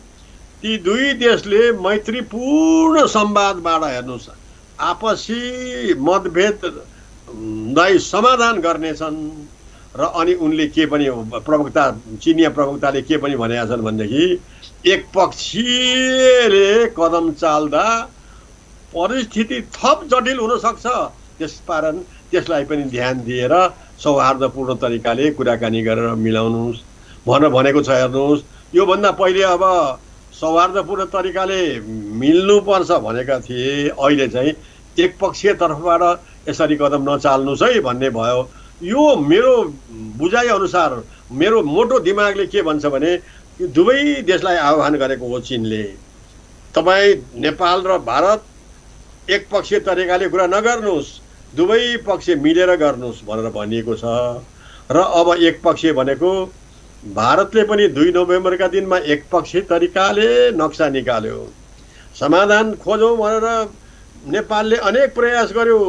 ती दुई देशले मैत्रीपूर्ण संवादबाट हेर्नुहोस् आपसी मतभेदलाई समाधान गर्नेछन्। र अनि उनले के पनि प्रवक्ता चिनिया प्रवक्ताले के पनि भनेका छन् भनेदेखि एकपक्षीयले कदम चाल्दा परिस्थिति थप जटिल हुन सक्छ, त्यसकारण त्यसलाई पनि ध्यान दिएर सौहार्दपूर्ण तरिकाले कुराकानी गरेर मिलाउनुहोस् भनेर भनेको छ। हेर्नुहोस्, योभन्दा पहिले अब सौहार्दपूर्ण तरिकाले मिल्नुपर्छ भनेका थिए, अहिले चाहिँ एकपक्षीय तर्फबाट यसरी कदम नचाल्नुहोस् है भन्ने भयो। यो मेरो बुझाइ अनुसार मेरो मोटो दिमागले के भन्छ भने यो दुवै देशलाई आह्वान गरेको हो चीनले, तपाईँ नेपाल र भारत एकपक्षीय तरिकाले कुरा नगर्नुहोस्, दुवै पक्ष मिलेर गर्नुहोस् भनेर भनिएको छ। र अब एकपक्षीय भनेको भारतले पनि 2 नोभेम्बरका दिनमा एकपक्षीय तरिकाले नक्सा निकाल्यो, समाधान खोजौँ भनेर नेपालले अनेक प्रयास गर्यो,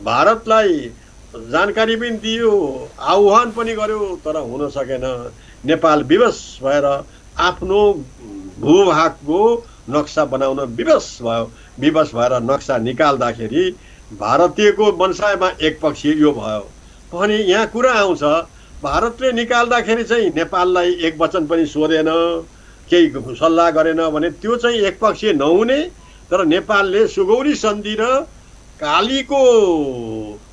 भारतलाई जानकारी पनि दियो, आह्वान पनि गर्यो, तर हुन सकेन। नेपाल विवश भएर आफ्नो भूभागको नक्सा बनाउन विवश भएर नक्सा निकाल्दाखेरि भारतीयको मनसायमा एकपक्षीय यो भयो। भने यहाँ कुरा आउँछ, भारतले निकाल्दाखेरि चाहिँ नेपाललाई एक वचन पनि सोधेन, केही सल्लाह गरेन भने त्यो चाहिँ एकपक्षीय नहुने, तर नेपालले सुगौली सन्धि र कालीको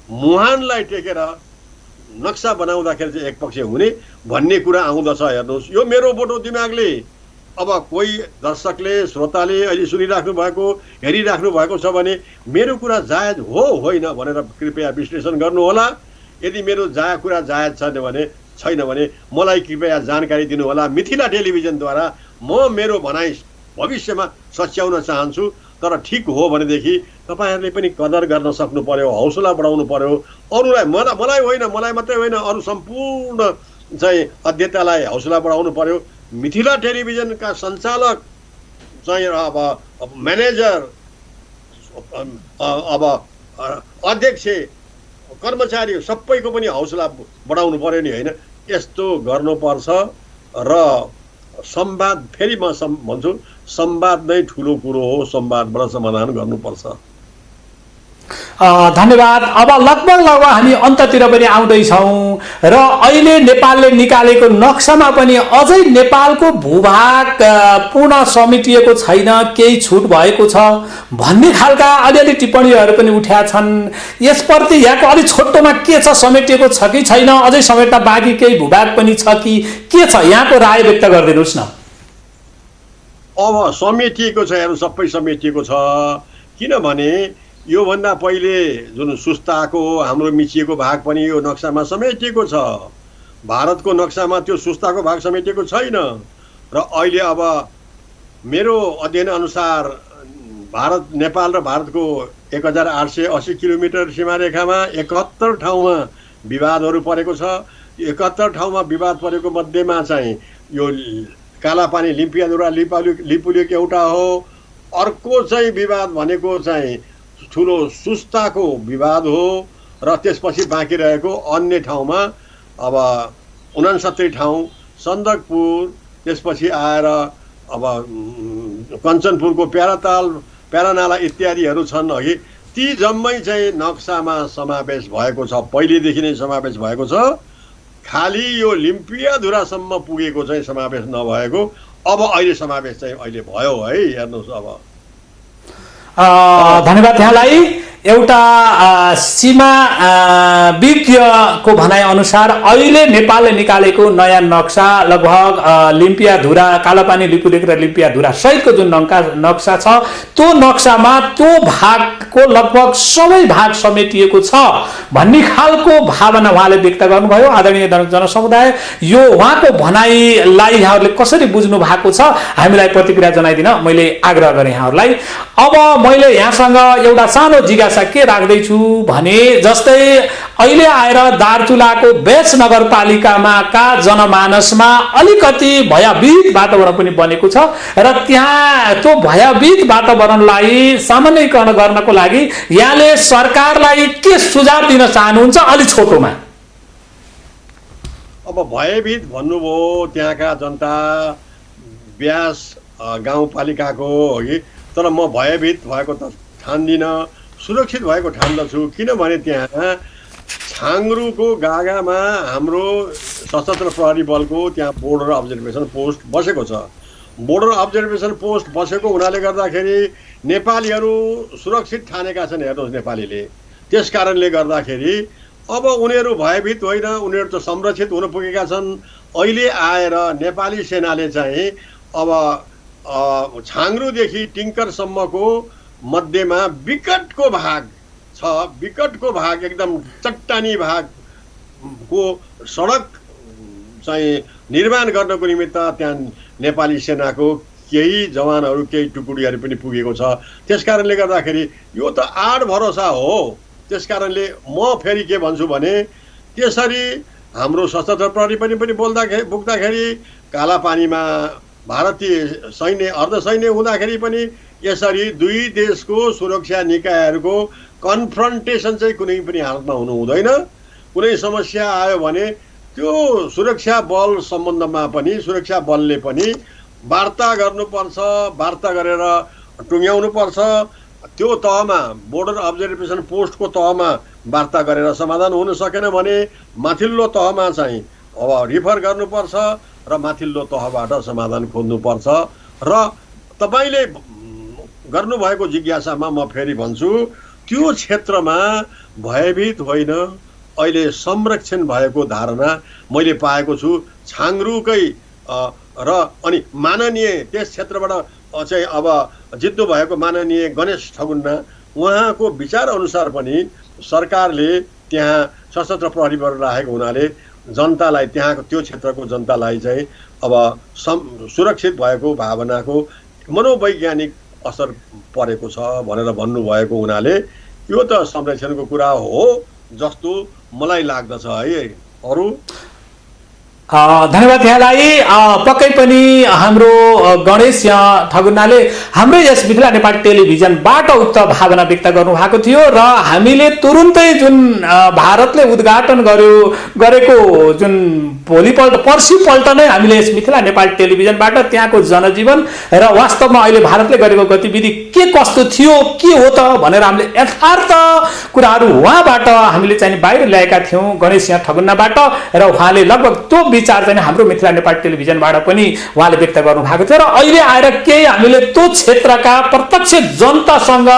मुहानलाई टेकेर नक्सा बनाउँदाखेरि चाहिँ एकपक्षीय हुने भन्ने कुरा आउँदछ। हेर्नुहोस्, यो मेरो मोटो दिमागले। अब कोही दर्शकले श्रोताले अहिले सुनिराख्नु भएको हेरिराख्नु भएको छ भने मेरो कुरा जायज हो होइन भनेर कृपया विश्लेषण गर्नुहोला। यदि मेरो कुरा जायज छैन भने मलाई कृपया जानकारी दिनुहोला। मिथिला टेलिभिजनद्वारा म मेरो भनाइ भविष्यमा सच्याउन चाहन्छु, तर ठिक हो भनेदेखि तपाईहरुले पनि कदर गर्न सक्नु पर्यो, हौसला बढाउनु पर्यो। अरूलाई मलाई होइन, मलाई मात्रै होइन, अरू सम्पूर्ण चाहिँ अध्यक्षतालाई हौसला बढाउनु पर्यो। मिथिला टेलिभिजनका सञ्चालक चाहिँ अब म्यानेजर, अब अध्यक्ष, कर्मचारी सबैको पनि हौसला बढाउनु पर्यो नि, होइन? यस्तो गर्नुपर्छ र संवाद, फेरि म भन्छु, संवाद नै ठुलो कुरो हो, संवादबाट समाधान गर्नुपर्छ। धन्यवाद। अब लगभग हामी अन्ततिर पनि आउँदैछौँ र अहिले नेपालले निकालेको नक्सामा पनि अझै नेपालको भूभाग पूर्ण समेटिएको छैन, केही छुट भएको छ भन्ने खालका अलिअलि टिप्पणीहरू पनि उठ्या छन्। यसप्रति यहाँको अलि छोटोमा के छ, समेटिएको छ कि छैन, अझै समेट्न बाँकी केही भूभाग पनि छ कि के छ, यहाँको राय व्यक्त गरिदिनुहोस् न। अब समेटिएको छ, हेर्नु सबै समेटिएको छ। किनभने योभन्दा पहिले जुन सुस्ताको हाम्रो मिचिएको भाग पनि यो नक्सामा समेटिएको छ। भारतको नक्सामा त्यो सुस्ताको भाग समेटिएको छैन। र अहिले अब मेरो अध्ययन अनुसार नेपाल र भारतको 1880 किलोमिटर सीमारेखामा 71 ठाउँमा विवादहरू परेको छ। 71 ठाउँमा विवाद परेको मध्येमा चाहिँ यो कालापानी लिम्पियाधुरा लिपुलेक एउटा हो। अर्को चाहिँ विवाद भनेको चाहिँ ठुलो सुस्ताको विवाद हो। र त्यसपछि बाँकी रहेको अन्य ठाउँमा अब 69 ठाउँ, सन्दकपुर, त्यसपछि आएर अब कञ्चनपुरको प्यारानाला इत्यादिहरू छन्। अघि ती जम्मै चाहिँ नक्सामा समावेश भएको छ, पहिलेदेखि नै समावेश भएको छ। खालि यो लिम्पियाधुरासम्म पुगेको चाहिँ समावेश नभएको अब अहिले समावेश चाहिँ अहिले भयो है, हेर्नुहोस् अब। धन्यवाद यहाँलाई। एउटा सीमा विज्ञको भनाइ अनुसार अहिले नेपालले निकालेको नयाँ नक्सा लगभग लिम्पियाधुरा, कालापानी, लिपुलेक र लिम्पियाधुरा सहितको जुन नक्सा छ त्यो नक्सामा त्यो भागको लगभग सबै भाग समेटिएको छ भन्ने खालको भावना उहाँले व्यक्त गर्नुभयो। आदरणीय जनसमुदाय, यो उहाँको भनाइलाई यहाँहरूले कसरी बुझ्नु भएको छ हामीलाई प्रतिक्रिया जनाइदिन मैले आग्रह गरेँ यहाँहरूलाई। अब मैले यहाँसँग एउटा सानो जिज्ञासा के राख्दैछु भने, जस्तै अहिले आएर दार्चुलाको बेच नगरपालिकामा का जनमानसमा अलिकति भयभीत वातावरण पनि बनेको छ र त्यहाँ त्यो भयभीत वातावरणलाई सामान्यीकरण गर्नको लागि यहाँले सरकारलाई के सुझाव दिन चाहनुहुन्छ अलि छोटोमा? अब भयभीत भन्नुभयो त्यहाँका जनता, ब्यास गाउँपालिकाको हो कि, तर म भयभीत भएको त ठान्दिनँ, सुरक्षित भएको ठान्दछु। किनभने त्यहाँ छाङ्ग्रुको गागामा हाम्रो सशस्त्र प्रहरी बलको त्यहाँ बोर्डर अब्जर्भेसन पोस्ट बसेको छ। बोर्डर अब्जर्भेसन पोस्ट बसेको हुनाले गर्दाखेरि नेपालीहरू सुरक्षित ठानेका छन्, हेर्नुहोस् नेपालीले। त्यस कारणले गर्दाखेरि अब उनीहरू भयभीत होइन, उनीहरू त संरक्षित हुन पुगेका छन्। अहिले आएर नेपाली सेनाले चाहिँ अब छाङ्ग्रुदेखि टिङ्करसम्मको मध्यमा विकटको भाग छ, विकटको भाग एकदम चट्टानी भागको सडक चाहिँ निर्माण गर्नको निमित्त त्यहाँ नेपाली सेनाको केही जवानहरू, केही टुकुडीहरू पनि पुगेको छ। त्यस कारणले गर्दाखेरि यो त आड भरोसा हो। त्यस कारणले म फेरि के भन्छु भने, त्यसरी हाम्रो सशस्त्र प्रहरी पनि पुग्दाखेरि कालापानीमा भारतीय सैन्य, अर्धसैन्य हुँदाखेरि पनि यसरी दुई देशको सुरक्षा निकायहरूको कन्फ्रन्टेसन चाहिँ कुनै पनि हालतमा हुनु हुँदैन। कुनै समस्या आयो भने त्यो सुरक्षा बल सम्बन्धमा पनि सुरक्षा बलले पनि वार्ता गर्नुपर्छ, वार्ता गरेर टुङ्ग्याउनुपर्छ। त्यो तहमा बोर्डर अब्जर्भेसन पोस्टको तहमा वार्ता गरेर समाधान हुन सकेन भने माथिल्लो तहमा चाहिँ अब रिफर गर्नुपर्छ र माथिल्लो तहबाट समाधान खोज्नुपर्छ। र तपाईँले गर्नुभएको जिज्ञासामा म फेरि भन्छु, त्यो क्षेत्रमा भयभीत होइन, अहिले संरक्षण भएको धारणा मैले पाएको छु। छाङ्ग्रुकै र अनि माननीय त्यस क्षेत्रबाट चाहिँ अब जित्नु भएको माननीय गणेश ठगुन्ना, उहाँको विचार अनुसार पनि सरकारले त्यहाँ सशस्त्र प्रहरी बल राखेको हुनाले जनतालाई, त्यहाँको त्यो क्षेत्रको जनतालाई चाहिँ अब सुरक्षित भएको भावनाको मनोवैज्ञानिक असर परेको छ भनेर भन्नुभएको हुनाले यो त संरक्षणको कुरा हो जस्तो मलाई लाग्दछ है। अरू धन्यवाद यहाँलाई। पक्कै पनि हाम्रो गणेश ठगुन्नाले हाम्रो यस मिथिला नेपाल टेलिभिजनबाट उक्त भावना व्यक्त गर्नुभएको थियो र हामीले तुरुन्तै जुन भारतले उद्घाटन गरेको जुन पर्सिपल्ट नै हामीले यस मिथिला नेपाल टेलिभिजनबाट त्यहाँको जनजीवन र वास्तवमा अहिले भारतले गरेको गतिविधि के कस्तो थियो, के हो त भनेर हामीले यथार्थ कुराहरू उहाँबाट हामीले चाहिँ बाहिर ल्याएका थियौँ, गणेश ठगुन्नाबाट। र उहाँले लगभग त्यो विचार चाहिँ हाम्रो मिथिला नेपाल टेलिभिजनबाट पनि उहाँले व्यक्त गर्नु भएको थियो। र अहिले आएर केही हामीले त्यो क्षेत्रका प्रत्यक्ष जनतासँग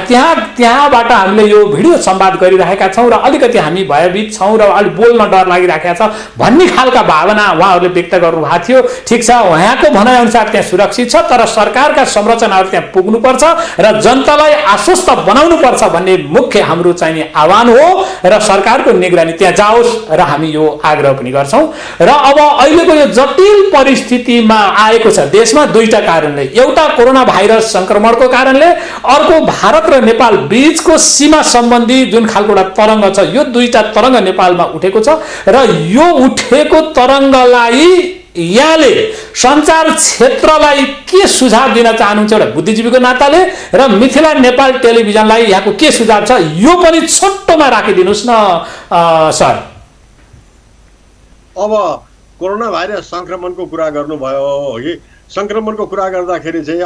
त्यहाँबाट हामीले यो भिडियो संवाद गरिरहेका छौँ र अलिकति हामी भयभीत छौँ र अलिक बोल्न डर लागिरहेको छ भन्ने खालका भावना उहाँहरूले व्यक्त गर्नुभएको थियो। ठिक छ, उहाँको भनाइअनुसार त्यहाँ सुरक्षित छ, तर सरकारका संरचनाहरू त्यहाँ पुग्नुपर्छ र जनतालाई आश्वस्त बनाउनुपर्छ भन्ने मुख्य हाम्रो चाहिँ आह्वान हो र सरकारको निगरानी त्यहाँ जाओस् र हामी यो आग्रह पनि गर्छौँ। र अब अहिलेको यो जटिल परिस्थितिमा आएको छ देशमा दुईटा कारणले, एउटा कोरोना भाइरस संक्रमणको कारणले, अर्को भारत र नेपाल बीचको सीमा सम्बन्धी जुन खालको एउटा तरङ्ग छ, यो दुईटा तरङ्ग नेपालमा उठेको छ र यो उठेको तरङ्गलाई यहाँले सञ्चार क्षेत्रलाई के सुझाव दिन चाहनुहुन्छ एउटा बुद्धिजीवीको नाताले र मिथिला नेपाल टेलिभिजनलाई यहाँको के सुझाव छ यो पनि छोटोमा राखिदिनुहोस् न सर। अब कोरोना भाइरस संक्रमणको कुरा गर्नुभयो कि, संक्रमणको कुरा गर्दाखेरि चाहिँ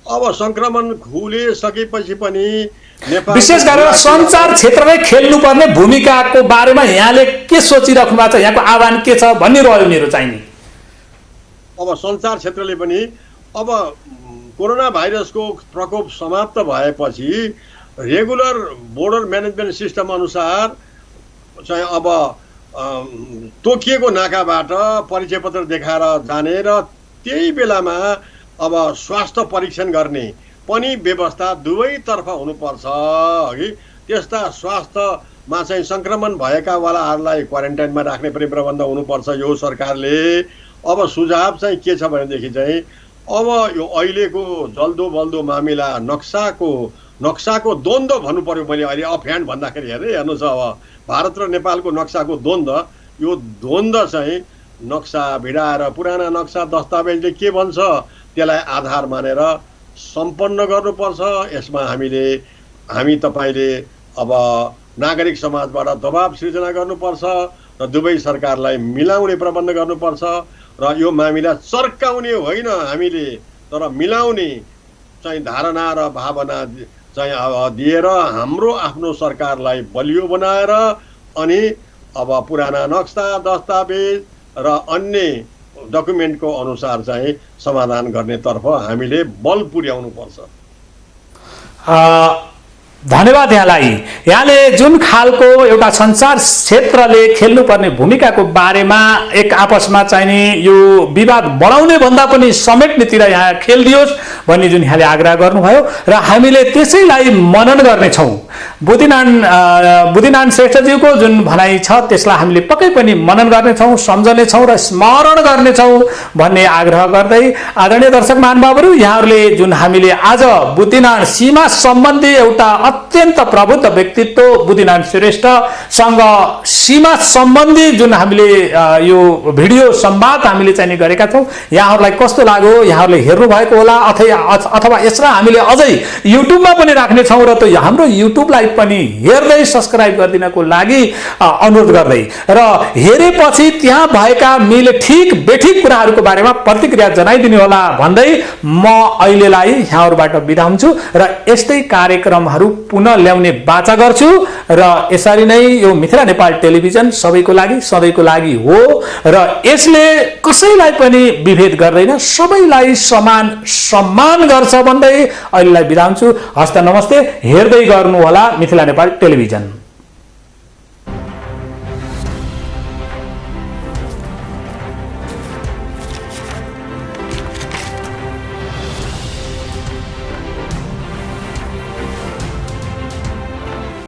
अब संक्रमण खुलिसकेपछि पनि नेपाल विशेष गरेर सञ्चार क्षेत्रमै खेल्नुपर्ने भूमिकाको बारेमा यहाँले के सोचिराख्नु भएको छ, यहाँको आह्वान के छ भन्ने रह्यो मेरो चाहिँ नि। अब सञ्चार क्षेत्रले पनि अब कोरोना भाइरसको प्रकोप समाप्त भएपछि रेगुलर बोर्डर म्यानेजमेन्ट सिस्टम अनुसार चाहिँ अब तोकिएको नाकाबाट परिचय पत्र देखाएर जाने र त्यही बेलामा अब स्वास्थ्य परीक्षण गर्ने पनि व्यवस्था दुवैतर्फ हुनुपर्छ हगि। त्यस्ता स्वास्थ्यमा चाहिँ सङ्क्रमण भएकावालाहरूलाई क्वारेन्टाइनमा राख्ने पनि प्रबन्ध हुनुपर्छ यो सरकारले। अब सुझाव चाहिँ के छ भनेदेखि चाहिँ अब यो अहिलेको जल्दो बल्दो मामिला नक्साको द्वन्द्व भन्नु पर्यो। मैले अहिले अफह्यान्ड भन्दाखेरि हेर्नुहोस् अब भारत र नेपालको नक्साको द्वन्द्व, यो द्वन्द्व चाहिँ नक्सा भिडाएर पुराना नक्सा दस्तावेजले के भन्छ त्यसलाई आधार मानेर सम्पन्न गर्नुपर्छ। यसमा हामी तपाईँले अब नागरिक समाजबाट दबाब सृजना गर्नुपर्छ र दुवै सरकारलाई मिलाउने प्रबन्ध गर्नुपर्छ र यो मामिला चर्काउने होइन हामीले, तर मिलाउने चाहिँ धारणा र भावना चाहिँ दिएर हाम्रो आफ्नो सरकारलाई बलियो बनाएर अनि अब पुराना नक्सा दस्तावेज र अन्य डकुमेन्टको अनुसार चाहिँ समाधान गर्नेतर्फ हामीले बल पुर्याउनु पर्छ। धन्यवाद यहाँलाई। यहाँले जुन खालको एउटा सञ्चार क्षेत्रले खेल्नुपर्ने भूमिकाको बारेमा एक आपसमा चाहिने यो विवाद बढाउने भन्दा पनि समेट्नेतिर यहाँ खेलिदियोस् भन्ने जुन यहाँले आग्रह गर्नुभयो र हामीले त्यसैलाई मनन गर्नेछौँ। बुद्धिनारायण श्रेष्ठज्यूको जुन भनाइ छ त्यसलाई हामीले पक्कै पनि मनन गर्नेछौँ, सम्झनेछौँ र स्मरण गर्नेछौँ भन्ने आग्रह गर्दै आदरणीय दर्शक महानुभावहरू, यहाँहरूले जुन हामीले आज बुद्धिनारायण सीमा सम्बन्धी एउटा अत्यन्त प्रबुद्ध व्यक्तित्व बुद्धिनारायण श्रेष्ठसँग सीमा सम्बन्धी जुन हामीले यो भिडियो संवाद हामीले चाहिँ गरेका छौँ, यहाँहरूलाई कस्तो लाग्यो? यहाँहरूले हेर्नु भएको होला अथवा यसलाई हामीले अझै युट्युबमा पनि राख्नेछौँ र त्यो हाम्रो युट्युबलाई पनि हेर्दै सब्स्क्राइब गरिदिनको लागि अनुरोध गर्दै र हेरेपछि त्यहाँ भएका मिले ठिक बेठिक कुराहरूको बारेमा प्रतिक्रिया जनाइदिनु होला भन्दै म अहिलेलाई यहाँहरूबाट बिदा हुन्छु र यस्तै कार्यक्रमहरू पुनः ल्याउने बाचा गर्छु र यसरी नै यो मिथिला नेपाल टेलिभिजन सबैको लागि सधैँको लागि हो र यसले कसैलाई पनि विभेद गर्दैन, सबैलाई समान सम्मान गर्छ भन्दै अहिलेलाई बिदा हुन्छु। हस्त नमस्ते। हेर्दै गर्नु होला मिथिला नेपाल टेलिभिजन।